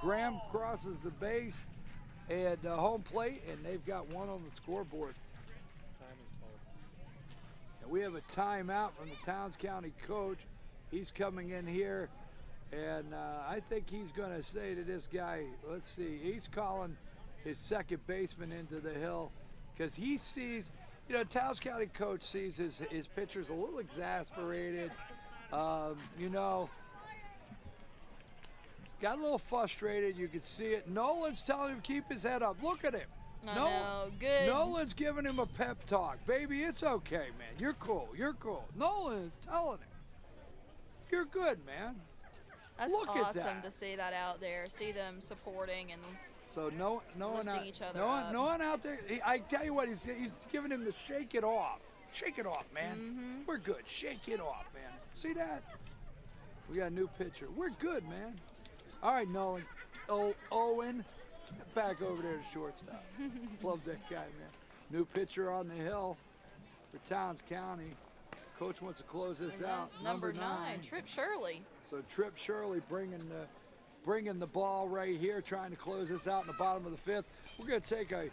Graham crosses the base at home plate, and they've got one on the scoreboard. And we have a timeout from the Towns County coach. He's coming in here, and I think he's going to say to this guy, let's see, he's calling his second baseman into the hill because he sees, you know, Towns County coach sees his pitchers a little exasperated, you know, got a little frustrated. You could see it. Nolan's telling him to keep his head up. Look at him. No, good. Nolan's giving him a pep talk. Baby, it's okay, man. You're cool. You're cool. Nolan is telling him, you're good, man. That's Look awesome at that. to see that out there. See them supporting and So no one lifting each other up. no one out there. I tell you what, he's giving him the shake it off. Shake it off, man. Mm-hmm. We're good. Shake it off, man. See that? We got a new pitcher. We're good, man. All right, Nolan. Owen, get back over there to shortstop. Love that guy, man. New pitcher on the hill for Towns County. Coach wants to close this and out. that's number 9, Trip Shirley. So Trip Shirley bringing the ball right here, trying to close this out in the bottom of the 5th. We're going to take a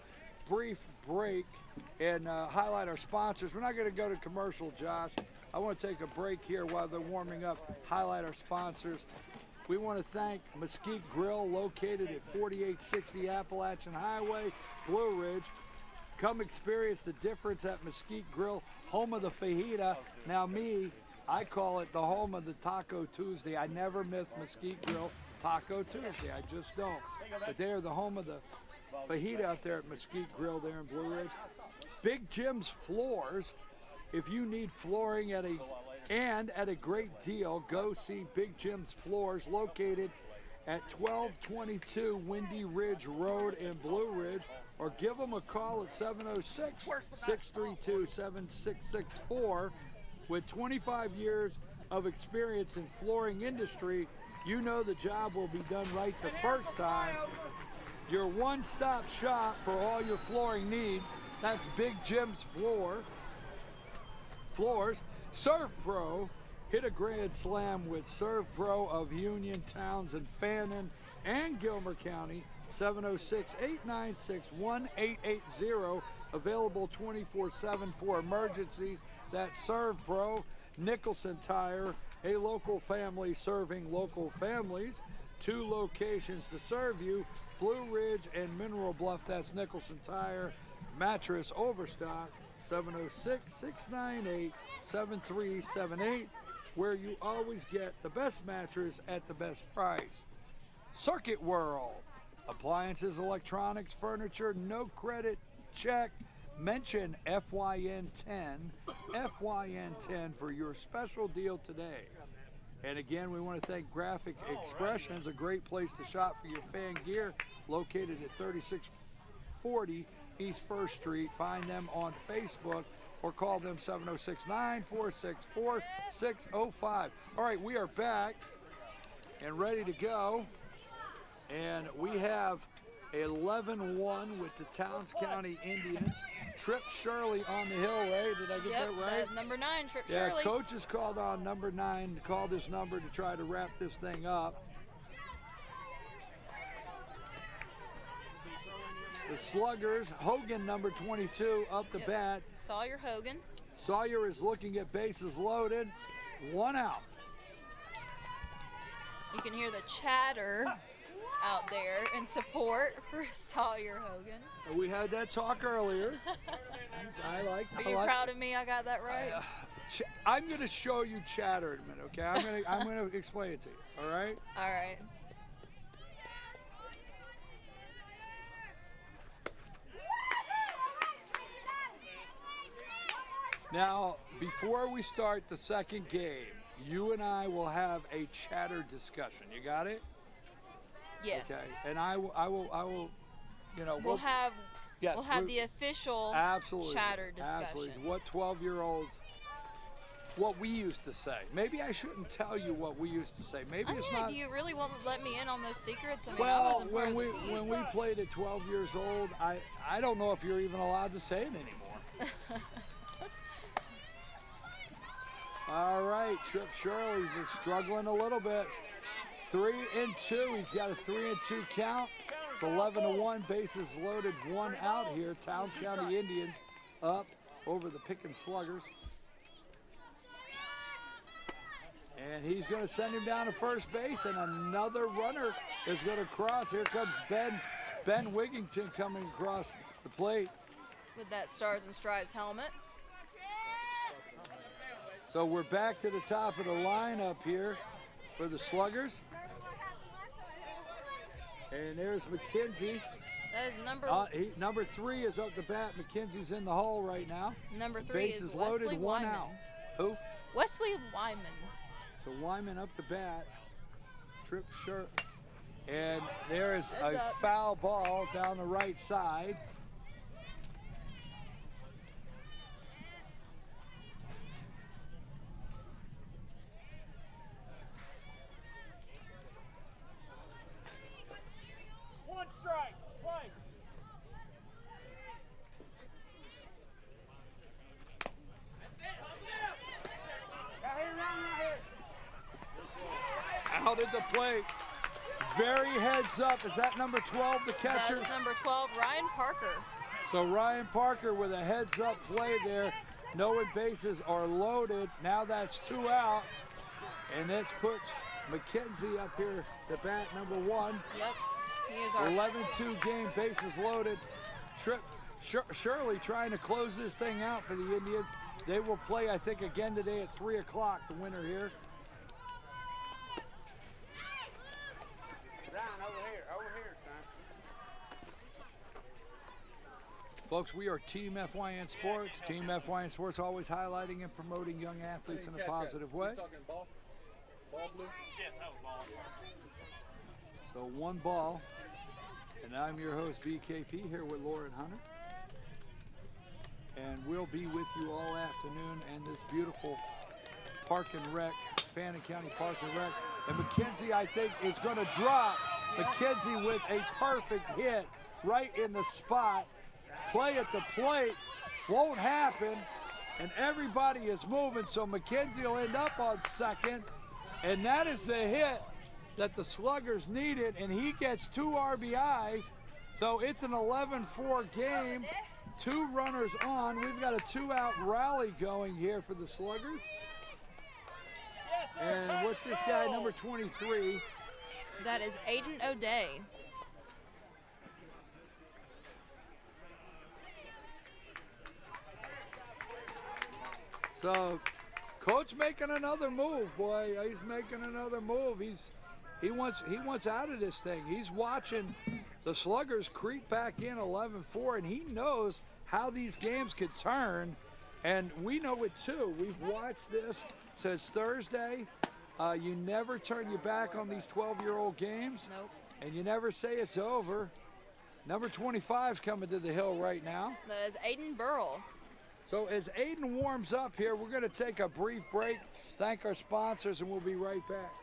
brief break and highlight our sponsors. We're not going to go to commercial, Josh. I want to take a break here while they're warming up, highlight our sponsors. We want to thank Mesquite Grill, located at 4860 Appalachian Highway, Blue Ridge. Come experience the difference at Mesquite Grill, home of the fajita. Now I call it the home of the Taco Tuesday. I never miss Mesquite Grill Taco Tuesday. I just don't. But they are the home of the fajita out there at Mesquite Grill there in Blue Ridge. Big Jim's Floors. If you need flooring at a great deal, go see Big Jim's Floors, located at 1222 Windy Ridge Road in Blue Ridge, or give them a call at 706-632-7664. With 25 years of experience in flooring industry, you know the job will be done right the first time. Your one-stop shop for all your flooring needs. That's Big Jim's Floors. Serve Pro, hit a grand slam with Serve Pro of Union, Townsend, Fannin, and Gilmer County. 706-896-1880. Available 24/7 for emergencies. That's Serve Pro. Nicholson Tire, a local family serving local families. 2 locations to serve you, Blue Ridge and Mineral Bluff. That's Nicholson Tire. Mattress Overstock, 706-698-7378, where you always get the best mattress at the best price. Circuit World, appliances, electronics, furniture, no credit check. Mention FYN10 for your special deal today. And again, we want to thank Graphic Expressions, a great place to shop for your fan gear, located at 3640 East 1st Street. Find them on Facebook or call them 706-946-4605. All right, we are back and ready to go. And we have 11-1 with the Towns County Indians. Trip Shirley on the hill, Ray. Did I get that right? Number 9, Trip Yeah, Shirley. Coach has called on number 9 to call this number to try to wrap this thing up. The Sluggers, Hogan, number 22, up the bat. Sawyer Hogan. Sawyer is looking at bases loaded. 1 out. You can hear the chatter out there in support for Sawyer Hogan. We had that talk earlier. Are you proud of me? I got that right. I'm going to show you chatter in a minute, okay? I'm going to explain it to you, all right? All right. Now, before we start the second game, you and I will have a chatter discussion. You got it? Yes. Okay. And I will, you know, We'll have yes, the official absolutely, chatter discussion. Absolutely. What 12-year-olds, what we used to say. Maybe I shouldn't tell you what we used to say. Maybe it's not. Do you really won't let me in on those secrets? I mean, I Well, wasn't part of the team. when we played at 12 years old, I don't know if you're even allowed to say it anymore. All right, Trip Shirley's is struggling a little bit. 3 and 2. He's got a 3 and 2 count. It's 11-1. Bases loaded, 1 out here. Towns County Indians up over the Pickens Sluggers. And he's going to send him down to first base, and another runner is going to cross. Here comes Ben Wigington coming across the plate. With that Stars and Stripes helmet. So we're back to the top of the lineup here for the Sluggers. And there's McKenzie. That is number 3 is up the bat. McKenzie's in the hole right now. Number 3 is Bases Wesley loaded, 1 Wyman. out. Who? Wesley Wyman. So Wyman up the bat. Trip shirt. And there's a foul ball down the right side. Out at the plate. Very heads up. Is that number 12, the catcher? That is number 12, Ryan Parker. So Ryan Parker with a heads up play there. Knowing bases are loaded. Now that's 2 outs. And this puts McKenzie up here, the bat number 1. Yep. He is our 11-2 game, bases loaded. Shirley trying to close this thing out for the Indians. They will play, I think, again today at 3 o'clock, the winner here. Over here, son. Folks, we are Team FYN Sports. Team FYN Sports always highlighting and promoting young athletes in a positive way. Talking ball blue? Yes, that was ball. So 1 ball. And I'm your host, BKP, here with Lauren Hunter. And we'll be with you all afternoon and this beautiful Park and Rec, Fannin County Park and Rec. And McKenzie, I think, is going to drop. McKenzie with a perfect hit right in the spot. Play at the plate won't happen, and everybody is moving, so McKenzie will end up on second, and that is the hit that the Sluggers needed, and he gets 2 RBIs, so it's an 11-4 game. 2 runners on. We've got a 2-out rally going here for the Sluggers. And what's this guy, number 23? That is Aiden O'Day. So, Coach making another move, boy. He's making another move. He wants out of this thing. He's watching the Sluggers creep back in 11-4, and he knows how these games could turn, and we know it too. We've watched this since Thursday. You never turn your back on these 12-year-old games. Nope. And you never say it's over. Number 25 is coming to the hill right now. That is Aiden Burrell. So as Aiden warms up here, we're going to take a brief break, thank our sponsors, and we'll be right back.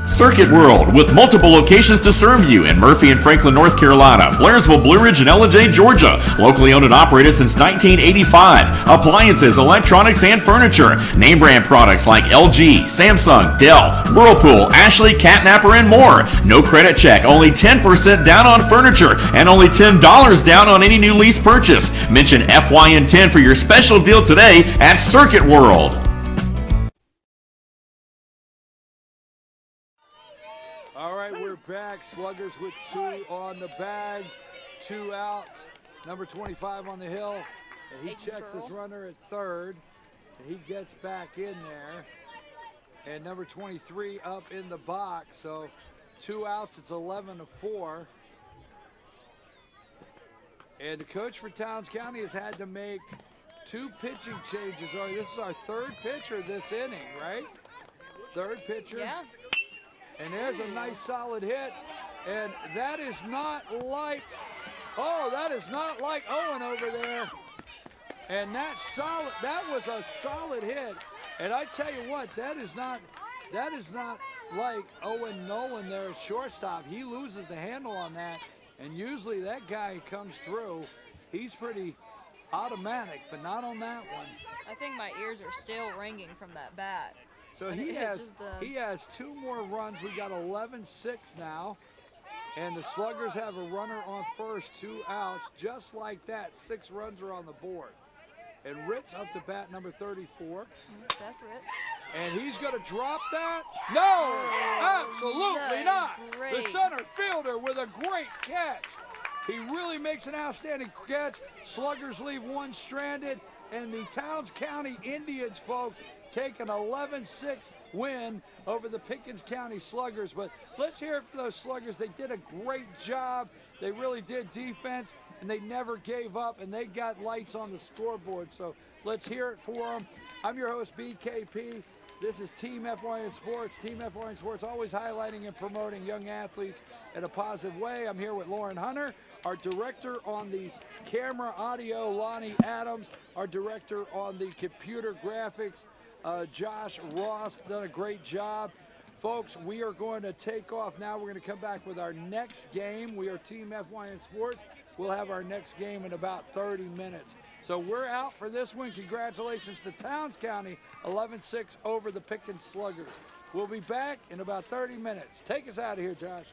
Circuit World, with multiple locations to serve you in Murphy and Franklin, North Carolina, Blairsville, Blue Ridge, and Ellijay, Georgia. Locally owned and operated since 1985. Appliances, electronics, and furniture. Name brand products like LG, Samsung, Dell, Whirlpool, Ashley, Catnapper, and more. No credit check, only 10% down on furniture, and only $10 down on any new lease purchase. Mention FYN10 for your special deal today at Circuit World. All right, we're back. Sluggers with 2 on the bags, 2 outs. Number 25 on the hill. And he checks his runner at third. And he gets back in there. And number 23 up in the box. So 2 outs, it's 11-4. And the coach for Towns County has had to make 2 pitching changes. All right, this is our 3rd pitcher this inning, right? 3rd pitcher. Yeah. And there's a nice solid hit. And that is not like, that is not like Owen over there. And that was a solid hit. And I tell you what, that is not like Owen Nolan there at shortstop. He loses the handle on that. And usually that guy comes through. He's pretty automatic, but not on that one. I think my ears are still ringing from that bat. So he has 2 more runs. We got 11-6 now. And the Sluggers have a runner on first, 2 outs. Just like that, 6 runs are on the board. And Ritz up to bat, number 34. Seth Ritz. And he's going to drop that? No, absolutely not. Great. The center fielder with a great catch. He really makes an outstanding catch. Sluggers leave 1 stranded. And the Towns County Indians, folks, take an 11-6 win over the Pickens County Sluggers. But let's hear it for those Sluggers. They did a great job. They really did defense, and they never gave up, and they got lights on the scoreboard. So let's hear it for them. I'm your host, BKP. This is Team FYN Sports. Team FYN Sports always highlighting and promoting young athletes in a positive way. I'm here with Lauren Hunter, our director on the camera audio, Lonnie Adams, our director on the computer graphics, Josh Ross, done a great job. Folks, we are going to take off now. We're going to come back with our next game. We are Team FYN Sports. We'll have our next game in about 30 minutes. So we're out for this one. Congratulations to Towns County, 11-6 over the Pickens Sluggers. We'll be back in about 30 minutes. Take us out of here, Josh.